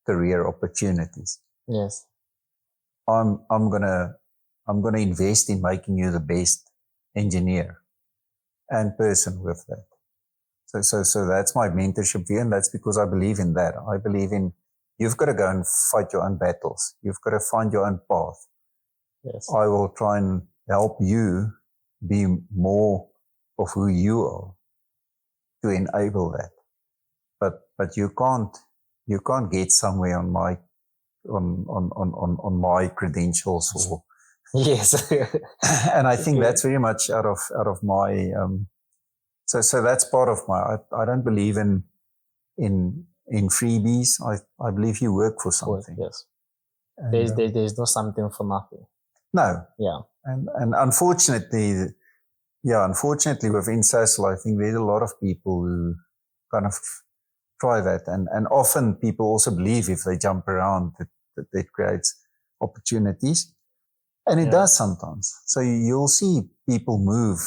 career opportunities. Yes. I'm gonna invest in making you the best engineer and person with that. So that's my mentorship view, and that's because I believe in that. I believe in you've got to go and fight your own battles. You've got to find your own path. Yes. I will try and help you be more of who you are to enable that. But you can't get somewhere on my credentials or yes. And I think that's very much out of my so that's part of my I don't believe in freebies. I believe you work for something. Yes. And, there's no something for nothing. No. Yeah. And unfortunately within Sasol, I think there's a lot of people who kind of try that. And often people also believe if they jump around that it creates opportunities. And it does sometimes. So you'll see people move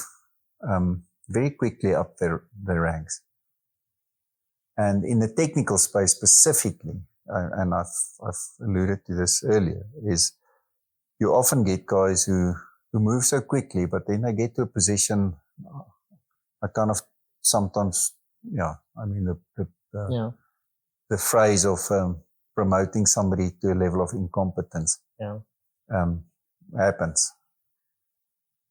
very quickly up the ranks. And in the technical space specifically, and I've alluded to this earlier, is you often get guys who move so quickly, but then they get to a position, I kind of sometimes, I mean, the phrase of promoting somebody to a level of incompetence happens.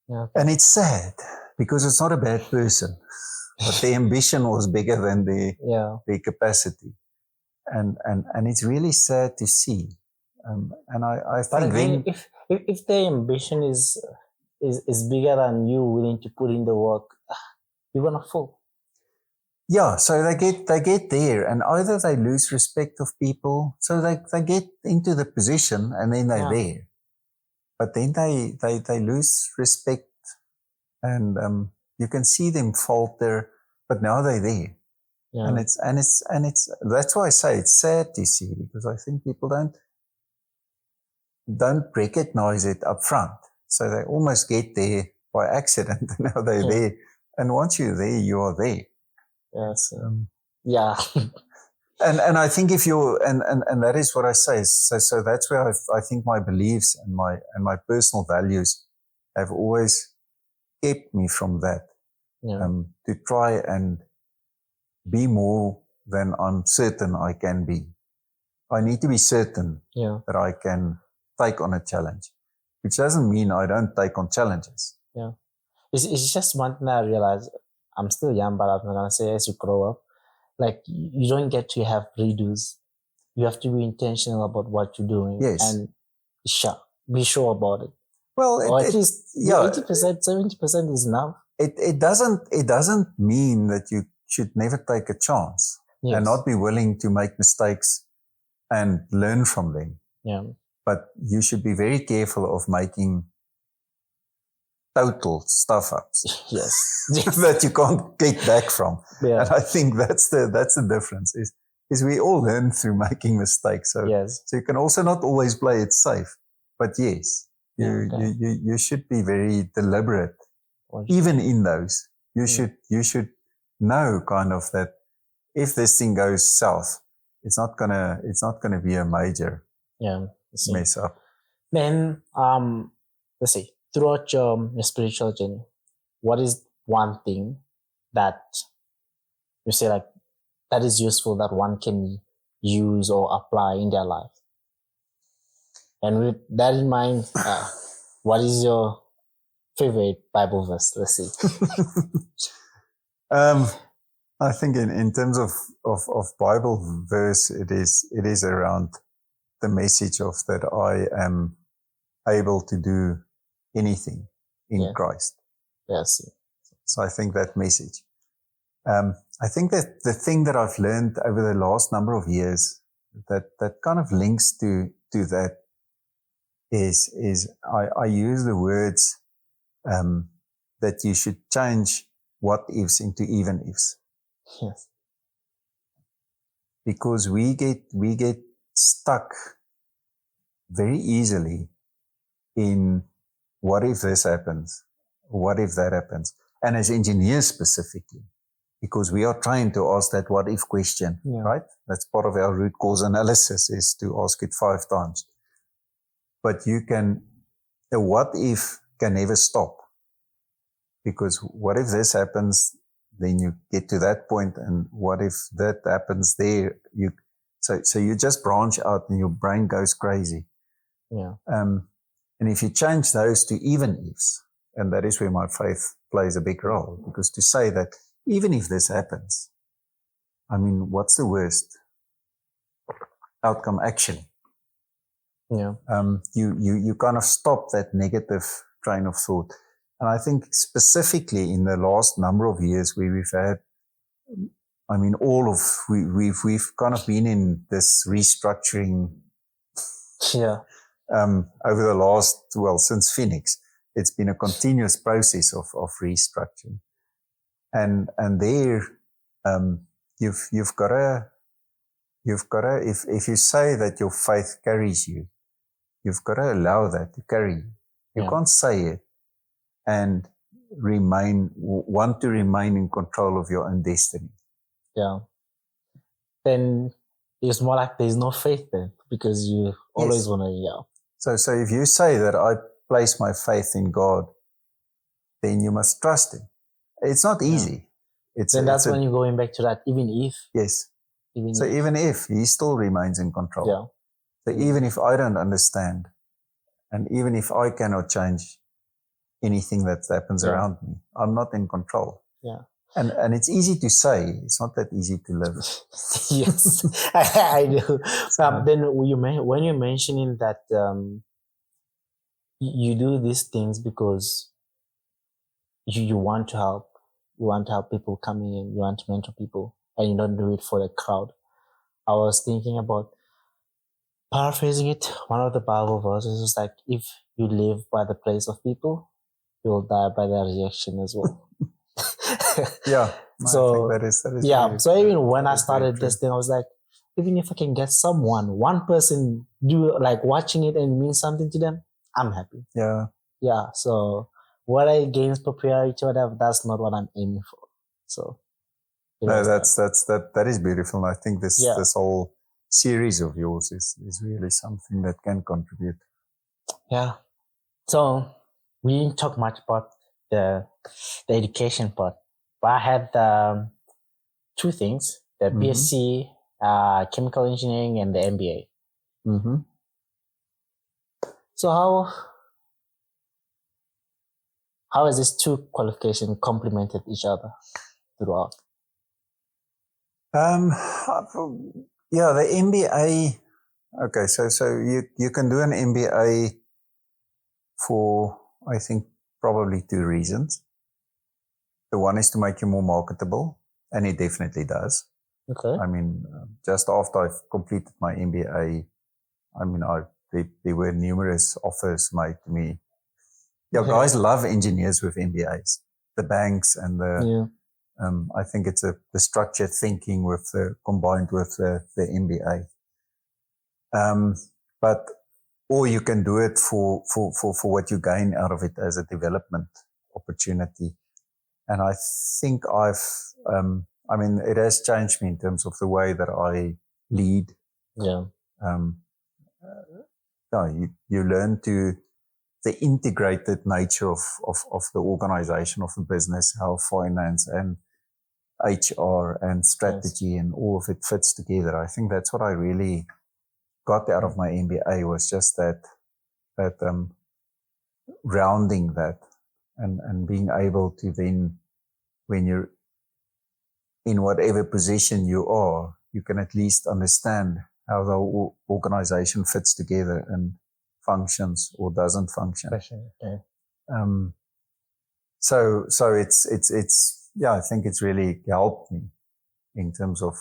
Yeah. And it's sad because it's not a bad person, but the ambition was bigger than the capacity. And it's really sad to see. And I think again, if the ambition is bigger than you willing to put in the work, you're gonna fall. Yeah, so they get there, and either they lose respect of people, so they get into the position and then they're there. But then they lose respect, and you can see them falter. But now they're there, and it's that's why I say it's sad to see, because I think people don't recognize it up front. So they almost get there by accident, and now they're there. And once you're there, you are there. Yes. And I think if you're, and that is what I say. So that's where I think my beliefs and my personal values have always kept me from that. To try and be more than I'm certain I can be. I need to be certain that I can take on a challenge, which doesn't mean I don't take on challenges. Yeah. It's just one thing I realize. I'm still young, but I'm not going to say as you grow up, like you don't get to have redos. You have to be intentional about what you're doing. Yes. And be sure about it. Well, or at least 80%, 70% is enough. It doesn't mean that you should never take a chance and not be willing to make mistakes and learn from them. Yeah. But you should be very careful of making total stuff-ups. Yes. That you can't get back from. Yeah. And I think that's the difference is we all learn through making mistakes. So you can also not always play it safe. But yes, you should be very deliberate. Even in those. You should know kind of that if this thing goes south, it's not gonna be a major mess up. Then let's see. Throughout your spiritual journey, what is one thing that you say like that is useful that one can use or apply in their life? And with that in mind, what is your favorite Bible verse? Let's see. I think in terms of Bible verse, it is around the message of that I am able to do anything in Christ. Yes. So I think that message. I think that the thing that I've learned over the last number of years that kind of links to that is I use the words that you should change what ifs into even ifs. Yes. Because we get stuck very easily in what if this happens? What if that happens? And as engineers specifically, because we are trying to ask that what if question, right? That's part of our root cause analysis, is to ask it 5 times. But the what if can never stop. Because what if this happens? Then you get to that point, and what if that happens there? So you just branch out and your brain goes crazy. Yeah. And if you change those to even ifs, and that is where my faith plays a big role, because to say that even if this happens, I mean, what's the worst outcome actually? Yeah. You kind of stop that negative train of thought. And I think specifically in the last number of years where we've had, I mean, we've kind of been in this restructuring. Yeah. Over the last, since Phoenix, it's been a continuous process of restructuring. And there, you've got to if you say that your faith carries you, you've got to allow that to carry you. You can't say it and want to remain in control of your own destiny. Yeah. Then it's more like there's no faith then, because you always want to, So if you say that I place my faith in God, then you must trust Him. It's not easy. Then that's when you're going back to that, even if. Yes. Even if He still remains in control. Yeah. So even if I don't understand, and even if I cannot change anything that happens around me, I'm not in control. Yeah. And it's easy to say, it's not that easy to live. Yes, I know. Then when you're mentioning that you do these things because you want to help, people coming in, you want to mentor people, and you don't do it for the crowd. I was thinking about paraphrasing it. One of the Bible verses is like, if you live by the praise of people, you will die by their reaction as well. Yeah. So I think that is yeah. So even when I started this thing, I was like, even if I can get one person do like watching it and mean something to them, I'm happy. Yeah. Yeah. So what I gains popularity, whatever, that's not what I'm aiming for. So no, that is beautiful. And I think this whole series of yours is really something that can contribute. Yeah. So we didn't talk much about the education part, but I had two things: the BSc, chemical engineering, and the MBA. Mm-hmm. So how has these two qualifications complemented each other throughout? Yeah, the MBA. Okay, so you can do an MBA for, I think, probably two reasons. The one is to make you more marketable, and it definitely does. Okay. I mean, just after I've completed my MBA, I mean, there were numerous offers made to me. Yeah, guys love engineers with MBAs. The banks and I think it's the structured thinking combined with the MBA. Or you can do it for what you gain out of it as a development opportunity. And I think it has changed me in terms of the way that I lead. Yeah. You learn the integrated nature of the organization, of the business, how finance and HR and strategy and all of it fits together. I think that's what I really got out of my MBA, was just that rounding that and being able to then, when you're in whatever position you are, you can at least understand how the organization fits together and functions or doesn't function. Okay. So it's I think it's really helped me in terms of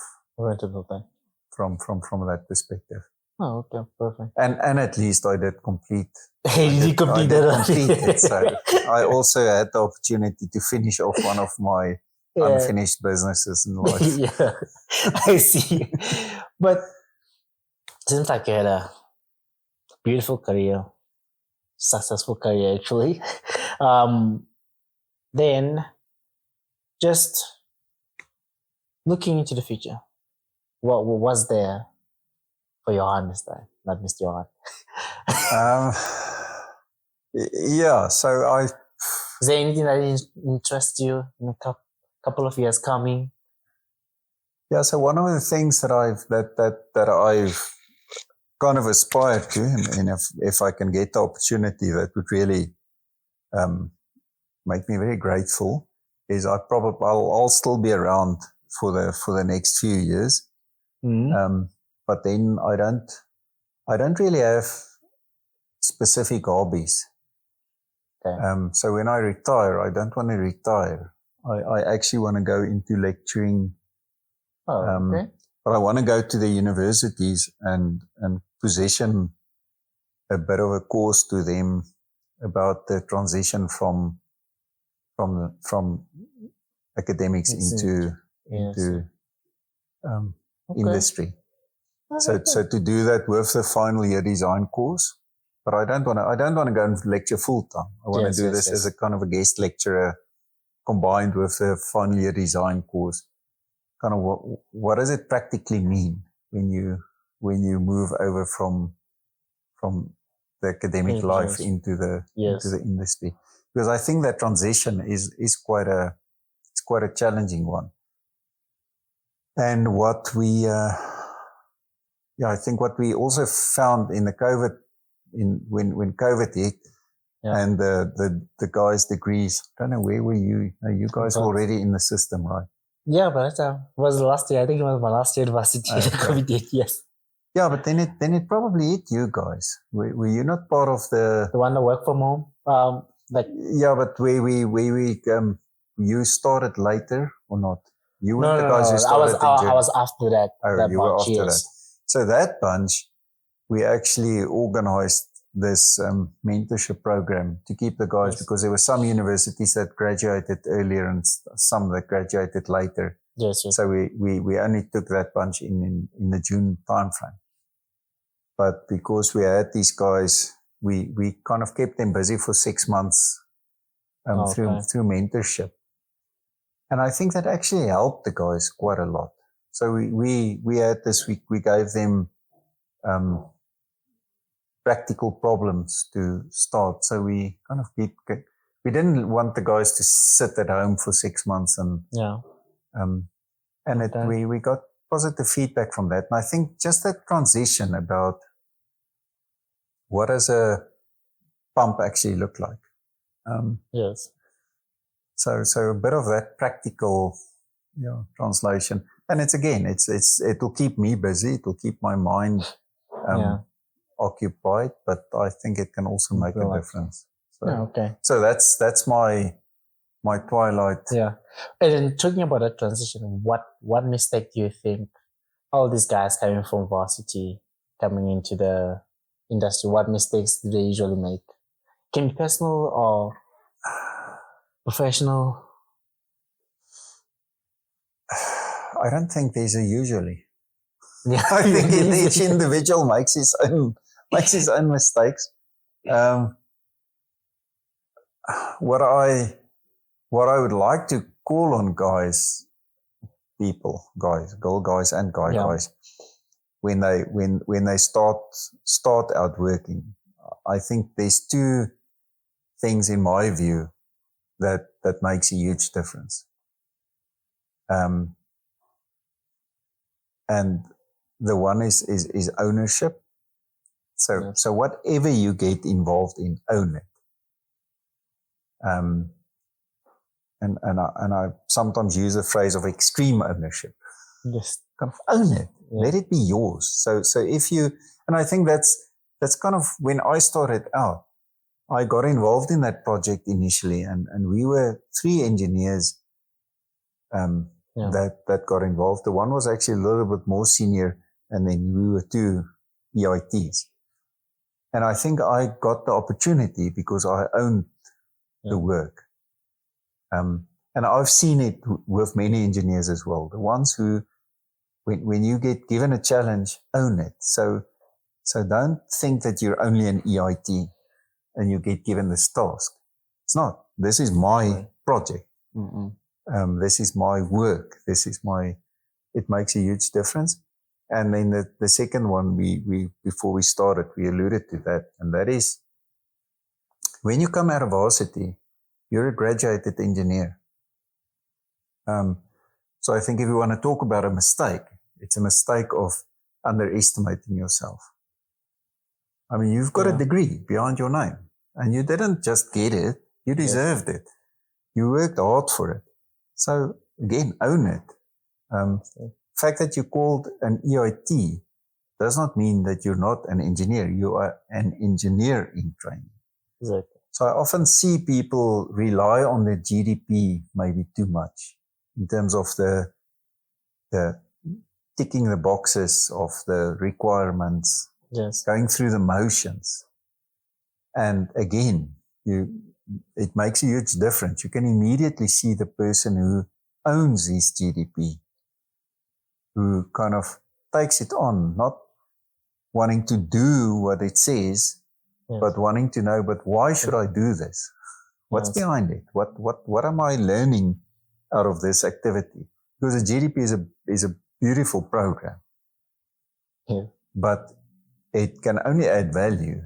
from that perspective. Oh, okay, perfect. And at least I did complete. You completed it. So I also had the opportunity to finish off one of my unfinished businesses in life. Yeah, I see. But seems like you had a beautiful career, successful career actually. Then just looking into the future, what was there for Johan this time, not Mr. Johan? Yeah, so is there anything that interests you in a couple of years coming? Yeah, so one of the things that I've kind of aspired to, and if I can get the opportunity, that would really make me very grateful, is I'll still be around for the next few years. But then I don't really have specific hobbies. Okay. So when I retire, I don't want to retire. I actually want to go into lecturing. Okay. But I want to go to the universities and position a bit of a course to them about the transition from academics into industry. So to do that with the final year design course, but I don't want to go and lecture full time. I want to do this as a kind of a guest lecturer combined with the final year design course. Kind of what does it practically mean when you move over from the academic life into the industry? Because I think that transition is quite a challenging one. And what we I think what we also found in the COVID, when COVID hit, and the guys' degrees, I don't know, where were you? You guys were already in the system, right? Yeah, but it was last year. I think it was my last year at varsity. COVID hit, yes. Yeah, but then it probably hit you guys. Were you not part of the one that work from home? Yeah, but where we you started later or not? You were the guys who started. I was after that. Oh, you were after that. So that bunch, we actually organized this mentorship program to keep the guys, because there were some universities that graduated earlier and some that graduated later. Yes. So we only took that bunch in the June timeframe. But because we had these guys, we kind of kept them busy for 6 months through mentorship. And I think that actually helped the guys quite a lot. So we had this week, we gave them practical problems to start. So we kind of we didn't want the guys to sit at home for 6 months and we got positive feedback from that. And I think just that transition about what does a pump actually look like? Yes. So a bit of that practical translation. And it'll keep me busy. It'll keep my mind occupied, but I think it can also make a difference. So, So that's my twilight. Yeah. And talking about that transition, what mistake do you think all these guys coming from varsity, coming into the industry, what mistakes do they usually make? Can be personal or professional? I don't think there's a usually. Yeah, I think each individual makes his own mistakes. What I would like to call on guys, girl guys and guys, when they start out working, I think there's two things in my view that makes a huge difference. And the one is ownership. So whatever you get involved in, own it. And I sometimes use the phrase of extreme ownership. Just kind of own it. Yeah. Let it be yours. So if you, and I think that's kind of when I started out, I got involved in that project initially, and we were 3 engineers that got involved. The one was actually a little bit more senior, and then we were 2 EITs. And I think I got the opportunity because I owned the work. And I've seen it with many engineers as well. The ones who, when you get given a challenge, own it. So don't think that you're only an EIT and you get given this task. It's not. This is my project. This is my work. It makes a huge difference. And then the second one, we before we started, we alluded to that. And that is, when you come out of varsity, you're a graduated engineer. So I think if you want to talk about a mistake, it's a mistake of underestimating yourself. I mean, you've got a degree behind your name, and you didn't just get it, you deserved it. You worked hard for it. So again, own it. The fact that you're called an EIT does not mean that you're not an engineer. You are an engineer in training. Exactly. So I often see people rely on the GDP maybe too much in terms of the ticking the boxes of the requirements, going through the motions. And again, it makes a huge difference. You can immediately see the person who owns his GDP, who kind of takes it on, not wanting to do what it says, but wanting to know, but why should I do this? What's behind it? What am I learning out of this activity? Because the GDP is a beautiful program, but it can only add value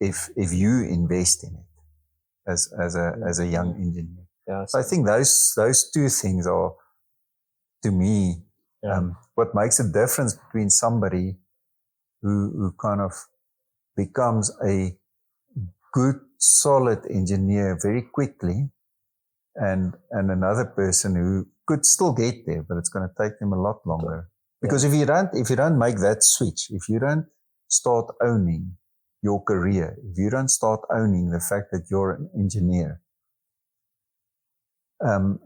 if you invest in it as a young engineer. So I think those two things are, to me, what makes a difference between somebody who kind of becomes a good, solid engineer very quickly, and another person who could still get there, but it's going to take them a lot longer. Because if you don't make that switch, if you don't start owning your career, if you don't start owning the fact that you're an engineer,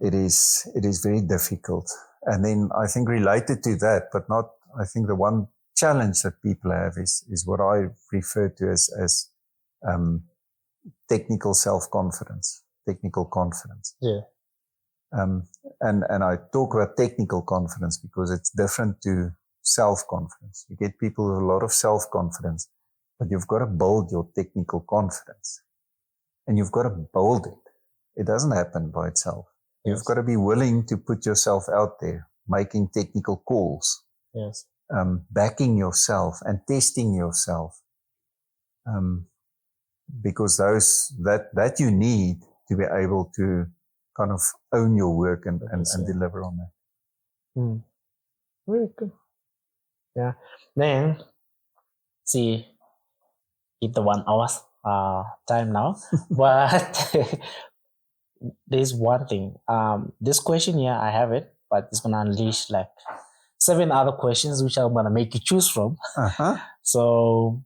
it is very difficult. And then I think related to that, but not, I think the one challenge that people have is what I refer to as technical self-confidence, technical confidence. Yeah. And I talk about technical confidence because it's different to self-confidence. You get people with a lot of self-confidence, but you've got to build your technical confidence. And you've got to build it. It doesn't happen by itself. You've got to be willing to put yourself out there, making technical calls, backing yourself and testing yourself. Because that you need to be able to kind of own your work and deliver on that. Very good. Yeah. Then, see, hit the 1 hour time now. But there's one thing. This question here, I have it, but it's going to unleash like 7 other questions, which I'm going to make you choose from. So,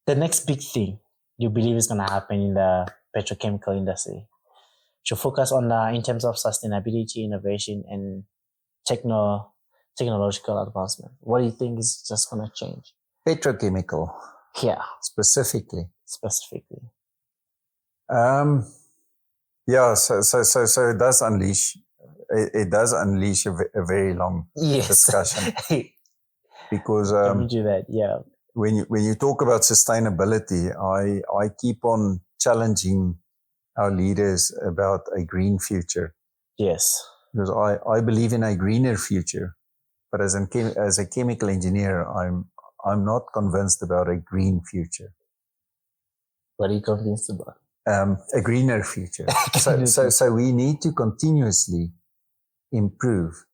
the next big thing you believe is going to happen in the petrochemical industry should focus on in terms of sustainability, innovation, and technological advancement. What do you think is just going to change? Petrochemical. Yeah. Specifically. Yeah, so it does unleash. It does unleash a very long discussion. Because let me do that. Yeah. When you talk about sustainability, I keep on challenging our leaders about a green future. Yes. Because I believe in a greener future, but as a chemical engineer, I'm not convinced about a green future. What are you convinced about? A greener future. So we need to continuously improve.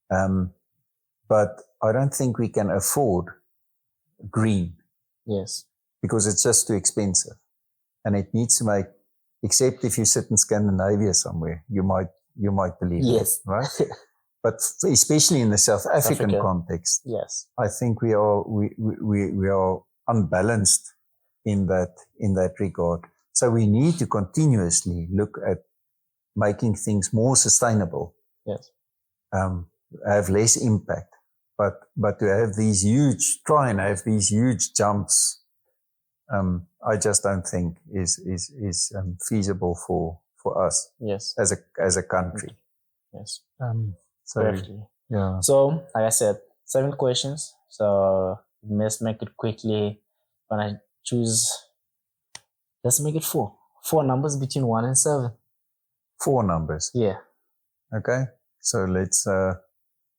But I don't think we can afford green. Yes. Because it's just too expensive. And it needs to make, except if you sit in Scandinavia somewhere, you might believe it, right? But especially in the South African context, I think we are unbalanced in that regard. So we need to continuously look at making things more sustainable. Yes. Have less impact, but to have these huge jumps, I just don't think is feasible for us. Yes. As a country. Yes. Definitely. Yeah. So, like I said, 7 questions. So let's make it quickly. When I choose, let's make it 4. 4 numbers between 1 and 7. 4 numbers. Yeah. Okay. So let's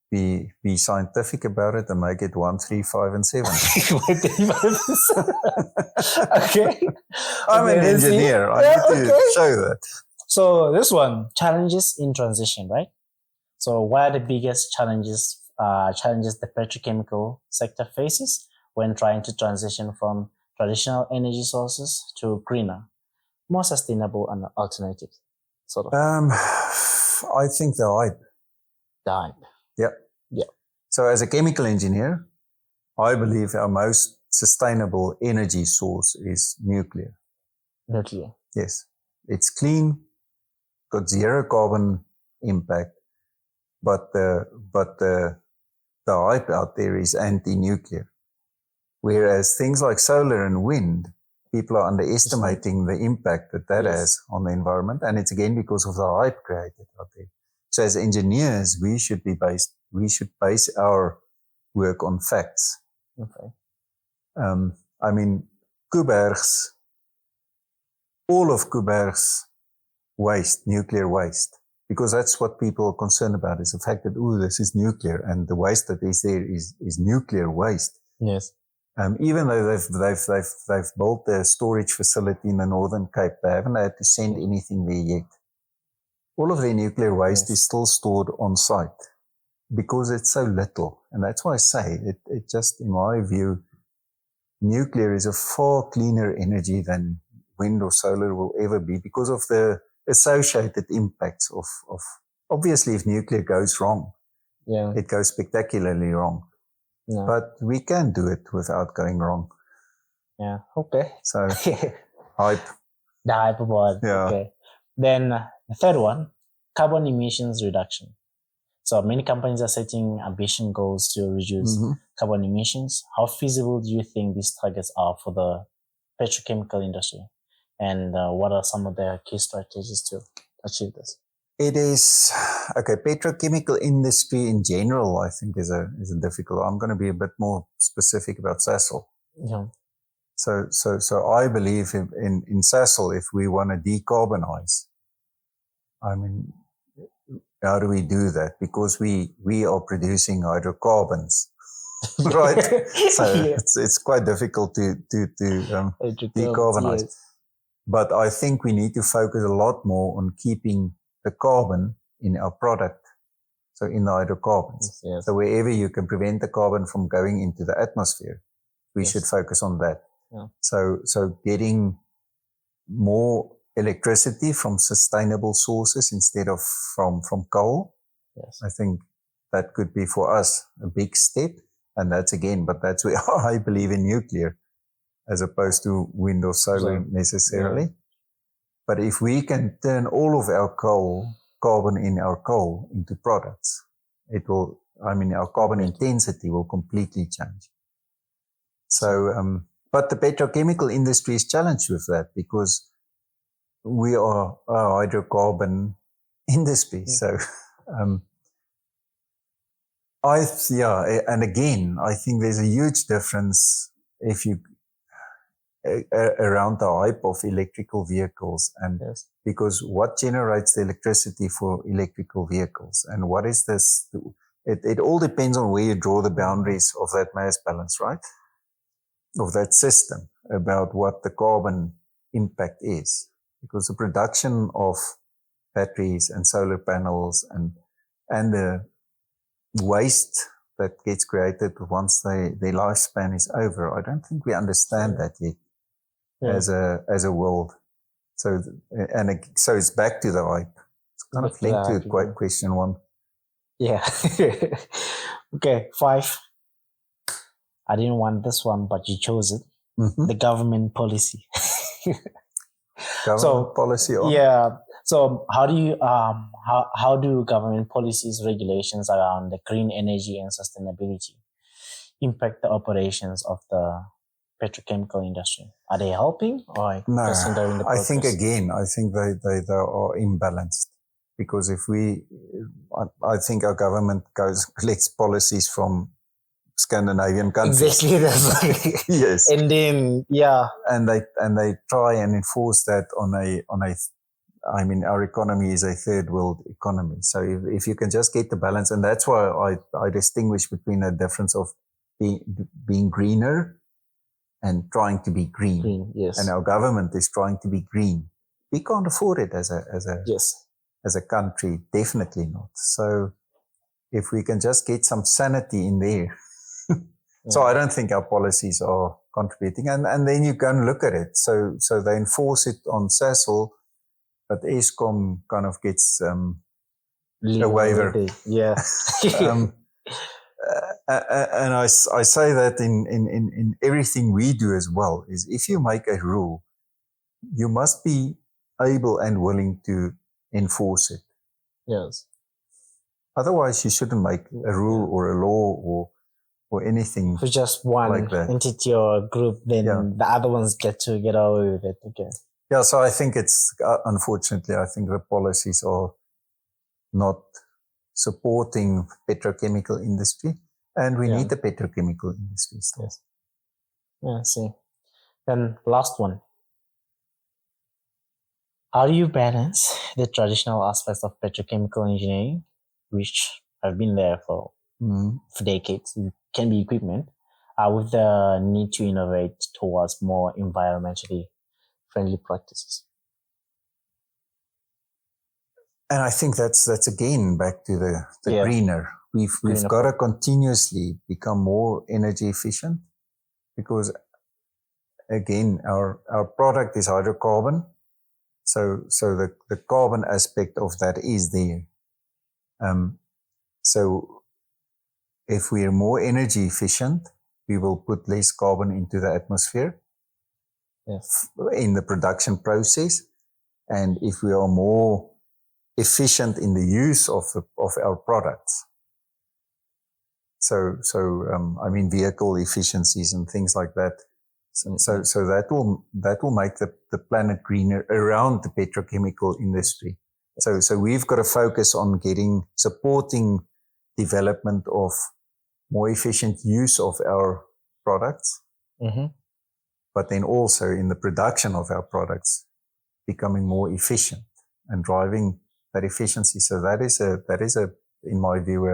be scientific about it and make it 1, 3, 5, and 7. Okay. I'm an engineer. I need to show that. So this one, challenges in transition, right? So what are the biggest challenges the petrochemical sector faces when trying to transition from traditional energy sources to greener, more sustainable and alternatives? Sort of. I think the hype. Yeah. So as a chemical engineer, I believe our most sustainable energy source is nuclear. Nuclear. Yes. It's clean, got zero carbon impact, but the hype out there is anti-nuclear. Whereas things like solar and wind, people are underestimating the impact that has on the environment. And it's again because of the hype created out there. So as engineers, we should base our work on facts. Okay. I mean, all of Kuiberg's waste, nuclear waste, because that's what people are concerned about, is the fact that, this is nuclear, and the waste that is there is nuclear waste. Yes. Even though they've built a storage facility in the Northern Cape, they haven't had to send anything there yet. All of their nuclear waste is still stored on site because it's so little. And that's why I say it just, in my view, nuclear is a far cleaner energy than wind or solar will ever be, because of the associated impacts of obviously, if nuclear goes wrong, it goes spectacularly wrong. Yeah. But we can do it without going wrong. Yeah. Okay. So hype. The hype about. Yeah. Okay. Then the third one, carbon emissions reduction. So many companies are setting ambition goals to reduce carbon emissions. How feasible do you think these targets are for the petrochemical industry? And what are some of their key strategies to achieve this? It is, okay, petrochemical industry in general, I think is a difficult. I'm going to be a bit more specific about Sasol. Yeah. So I believe in Sasol, if we want to decarbonize, I mean, how do we do that? Because we are producing hydrocarbons, right? So it's quite difficult to decarbonize. Yes. But I think we need to focus a lot more on keeping the carbon in our product, so in the hydrocarbons. Yes. So wherever you can prevent the carbon from going into the atmosphere, we should focus on that. Yeah. So getting more electricity from sustainable sources instead of from coal. Yes. I think that could be for us a big step. And that's where I believe in nuclear as opposed to wind or solar necessarily. Yeah. But if we can turn all of our carbon in our coal into products, our carbon intensity will completely change. So, but the petrochemical industry is challenged with that because we are a hydrocarbon industry. Yeah. So, and again, I think there's a huge difference if you around the hype of electrical vehicles, and because what generates the electricity for electrical vehicles, and what is this? It all depends on where you draw the boundaries of that mass balance, right? Of that system, about what the carbon impact is, because the production of batteries and solar panels and the waste that gets created once their lifespan is over, I don't think we understand that yet. As a world. So it's back to the hype. It's kind of linked to question one. Yeah. Okay, 5. I didn't want this one, but you chose it. The government policy. Policy on? Yeah. So how do you how do government policies, regulations around the green energy and sustainability impact the operations of the petrochemical industry? Are they helping or just hindering the progress? I think they are imbalanced, because I think our government collects policies from Scandinavian countries. Exactly, that's right. Yes. And then and they try and enforce that on a our economy is a third world economy. So if you can just get the balance, and that's why I distinguish between a difference of being greener and trying to be green. Yes. And our government is trying to be green. We can't afford it as a country, definitely not. So if we can just get some sanity in there. So I don't think our policies are contributing. And then you go and look at it. So they enforce it on Sasol, but Eskom kind of gets a waiver. Yeah. And I say that in everything we do as well, is if you make a rule, you must be able and willing to enforce it. Yes. Otherwise, you shouldn't make a rule or a law or anything for just one like that. Entity or group, then the other ones get away with it. Okay. Yeah, so I think it's, unfortunately, I think the policies are not supporting petrochemical industry, and we Yeah. need the petrochemical industry still. Yes. Yeah, I see. Then last one. How do you balance the traditional aspects of petrochemical engineering, which have been there for decades, it can be equipment, with the need to innovate towards more environmentally friendly practices? And I think that's again back to the Yeah. greener. We've Greener got to continuously become more energy efficient, because again our product is hydrocarbon, so the carbon aspect of that is there. So if we are more energy efficient, we will put less carbon into the atmosphere. Yes. In the production process, and if we are more efficient in the use of our products. So I mean vehicle efficiencies and things like that. So that will make the planet greener around the petrochemical industry. So we've got to focus on supporting development of more efficient use of our products, but then also in the production of our products, becoming more efficient and driving that efficiency. So that is in my view,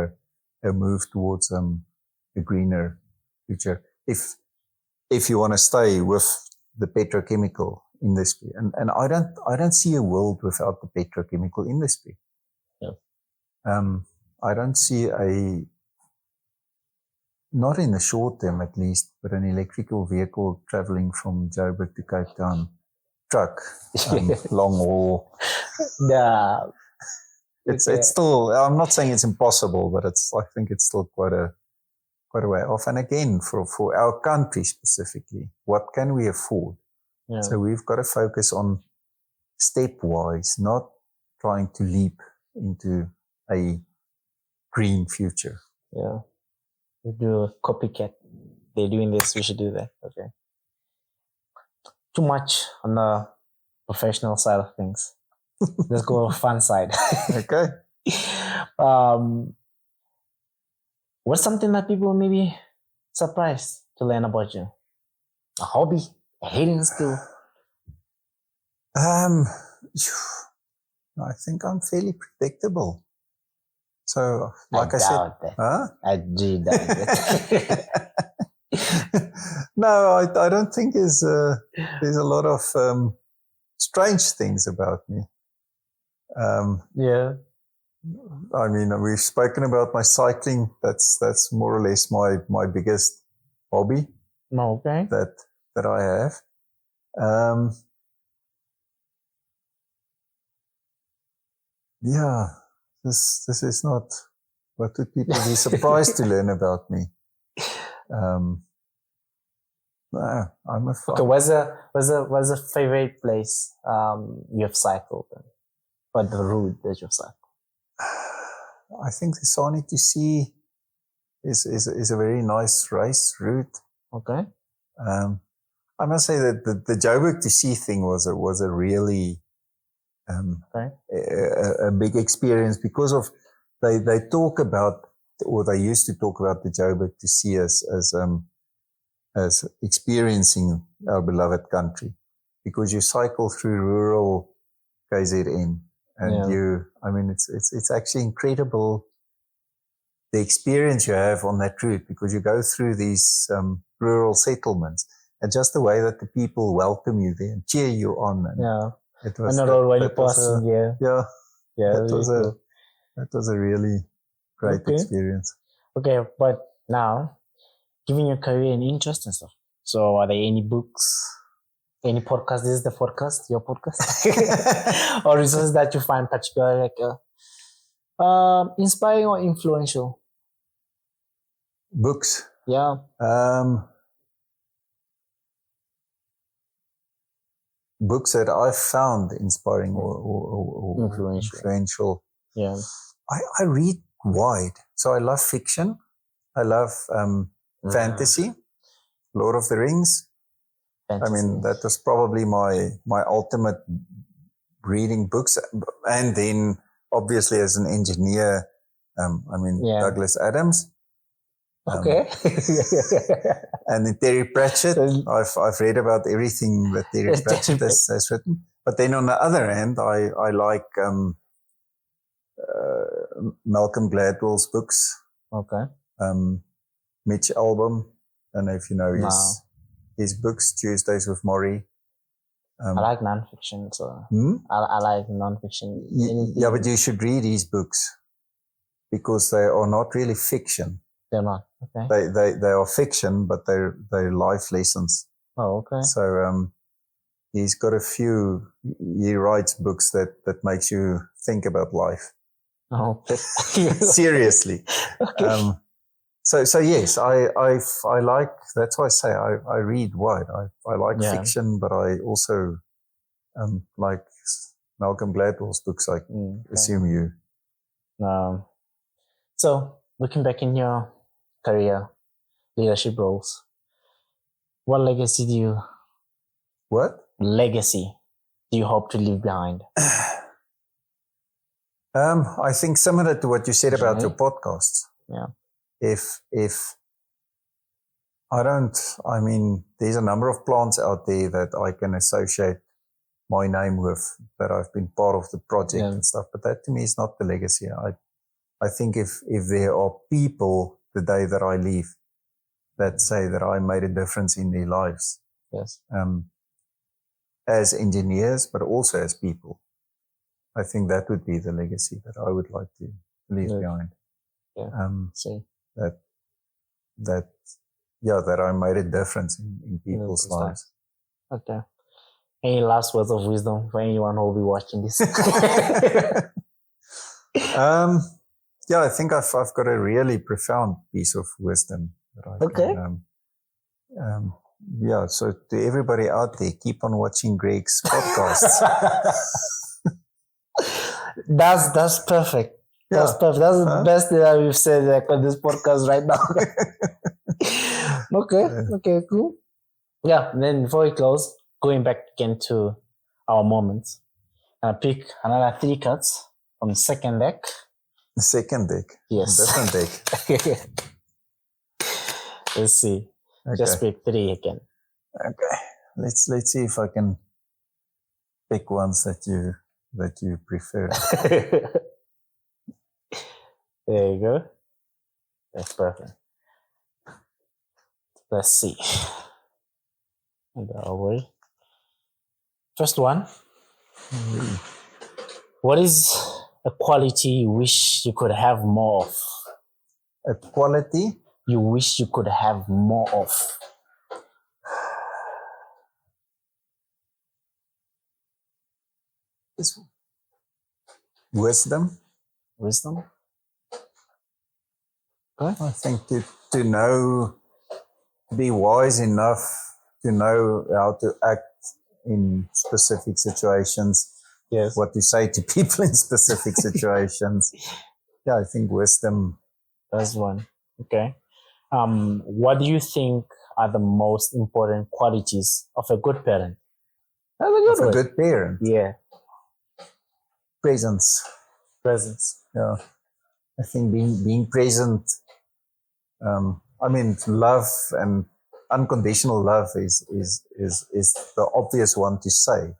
a move towards a greener future. If you want to stay with the petrochemical industry, and I don't see a world without the petrochemical industry. Yeah. I don't see not in the short term at least, but an electrical vehicle traveling from Joburg to Cape Town, truck, long haul. Yeah. It's still, I'm not saying it's impossible, but I think it's still quite a way off. And again, for our country specifically, what can we afford? Yeah. So we've got to focus on stepwise, not trying to leap into a green future. Yeah. We do a copycat. They're doing this, we should do that. Okay. Too much on the professional side of things. Let's go fun side. Okay. What's something that people may be surprised to learn about you? A hobby, a hidden skill? I think I'm fairly predictable. So, like I said, huh? I do doubt it. No, I don't think there's a lot of strange things about me. Yeah. I mean, we've spoken about my cycling. That's more or less my biggest hobby. Okay. That I have. Yeah, this is not. What would people be surprised to learn about me? No, I'm a fan. Okay, what's the favorite place you have cycled? Or the route that you've cycled? I think the Sani to Sea is a very nice race route. Okay. I must say that the Joburg to Sea thing was a really a big experience, because of they talk about, or they used to talk about the Joburg to Sea as experiencing our beloved country, because you cycle through rural KZN. And I mean, it's actually incredible the experience you have on that route, because you go through these rural settlements, and just the way that the people welcome you there and cheer you on. And it was on the road when you're passing. That was a really great experience. Okay, but now, given your career and interest and stuff, so are there any books? Any podcast? This is the podcast, your podcast, or resources that you find particularly inspiring or influential? Books. Yeah. Books that I've found inspiring or influential. Yeah. I read wide, so I love fiction. I love fantasy, Lord of the Rings. Fantasy. I mean, that was probably my ultimate reading books. And then obviously as an engineer, Douglas Adams. Okay. And then Terry Pratchett. I've read about everything that Terry Pratchett has written. But then on the other hand, I like Malcolm Gladwell's books. Okay. Mitch Albom. I don't know if you know his books, Tuesdays with Maury. I like nonfiction, so I like nonfiction. Yeah, but you should read his books because they are not really fiction. They're not. Okay. They are fiction, but they're life lessons. Oh, okay. So he's got a few. He writes books that makes you think about life. Oh, okay. Seriously. Okay. So yes, I like. That's why I say I read wide. I like fiction, but I also like Malcolm Gladwell's books. I assume you. So looking back in your career, leadership roles, what legacy do you hope to leave behind? I think similar to what you said about your podcasts. Yeah. If there's a number of plants out there that I can associate my name with, that I've been part of the project and stuff, but that to me is not the legacy. I think if there are people the day that I leave that say that I made a difference in their lives, as engineers, but also as people, I think that would be the legacy that I would like to leave behind. That I made a difference in people's lives. Okay. Any last words of wisdom for anyone who will be watching this? I think I've got a really profound piece of wisdom that I can, so to everybody out there, keep on watching Greg's podcasts. That's perfect. That's perfect. That's the best thing that we've said on this podcast right now. Okay, cool. Yeah, then before we close, going back again to our moments, I pick another 3 cards from the second deck. The second deck? Yes. Different deck. Let's see. Okay. Just pick 3 again. Okay. Let's see if I can pick ones that you prefer. There you go. That's perfect. Let's see. First one. What is a quality you wish you could have more of? A quality? You wish you could have more of? Wisdom. Wisdom? Okay. I think to know, be wise enough to know how to act in specific situations. Yes. What to say to people in specific situations. Yeah, I think wisdom. That's one. Okay. What do you think are the most important qualities of a good parent? That's a good one. A good parent. Yeah. Presence. Yeah. I think being present. Love and unconditional love is the obvious one to say.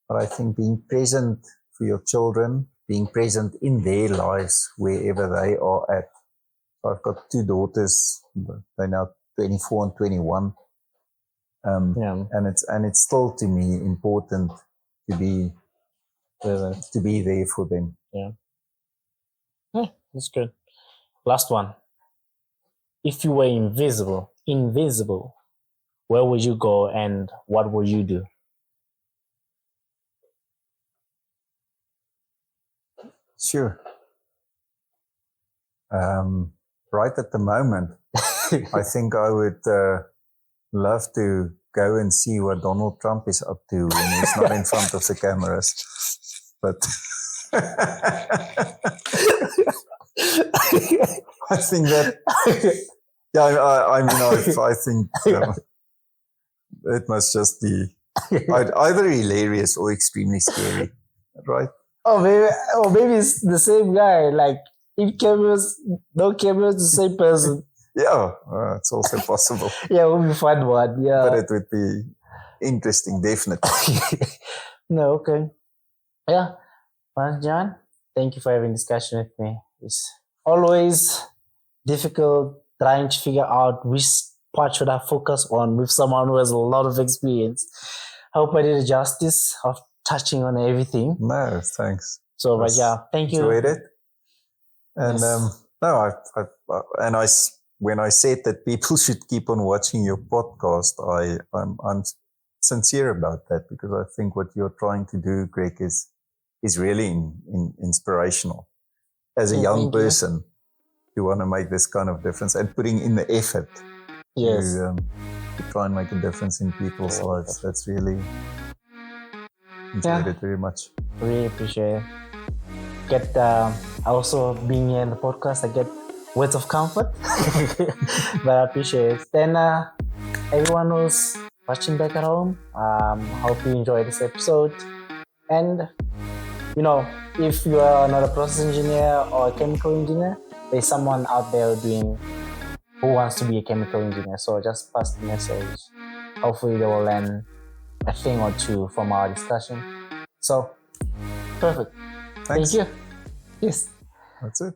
But I think being present for your children, being present in their lives wherever they are at. So I've got 2 daughters. They're now 24 and 21. And it's still to me important to be present, to be there for them. Yeah. That's good. Last one. If you were invisible, where would you go and what would you do? Sure. Right at the moment, I think I would love to go and see what Donald Trump is up to when he's not in front of the cameras. But I think that, I think it must just be either hilarious or extremely scary, right? maybe it's the same guy. Like if cameras, no cameras, the same person. Yeah, it's also possible. Yeah, it would be fun one. Yeah. But it would be interesting, definitely. No, okay. Yeah. Well, John, thank you for having discussion with me. It's always difficult trying to figure out which part should I focus on with someone who has a lot of experience. I hope I did justice of touching on everything. No, thanks. So, but yeah, thank you. Enjoyed it. And Yes. no, when I said that people should keep on watching your podcast, I'm sincere about that, because I think what you're trying to do, Greg, is really inspirational. As a young Thank you. person, you want to make this kind of difference and putting in the effort Yes. to try and make a difference in people's lives. That's really enjoyed it very much. Really appreciate it. Get also being here in the podcast, I get words of comfort, but I appreciate it. Then everyone who's watching back at home, hope you enjoyed this episode. And you know, if you are not a process engineer or a chemical engineer, there's someone out there who wants to be a chemical engineer. So just pass the message. Hopefully they will learn a thing or two from our discussion. So perfect. Thanks. Thank you. Yes. That's it.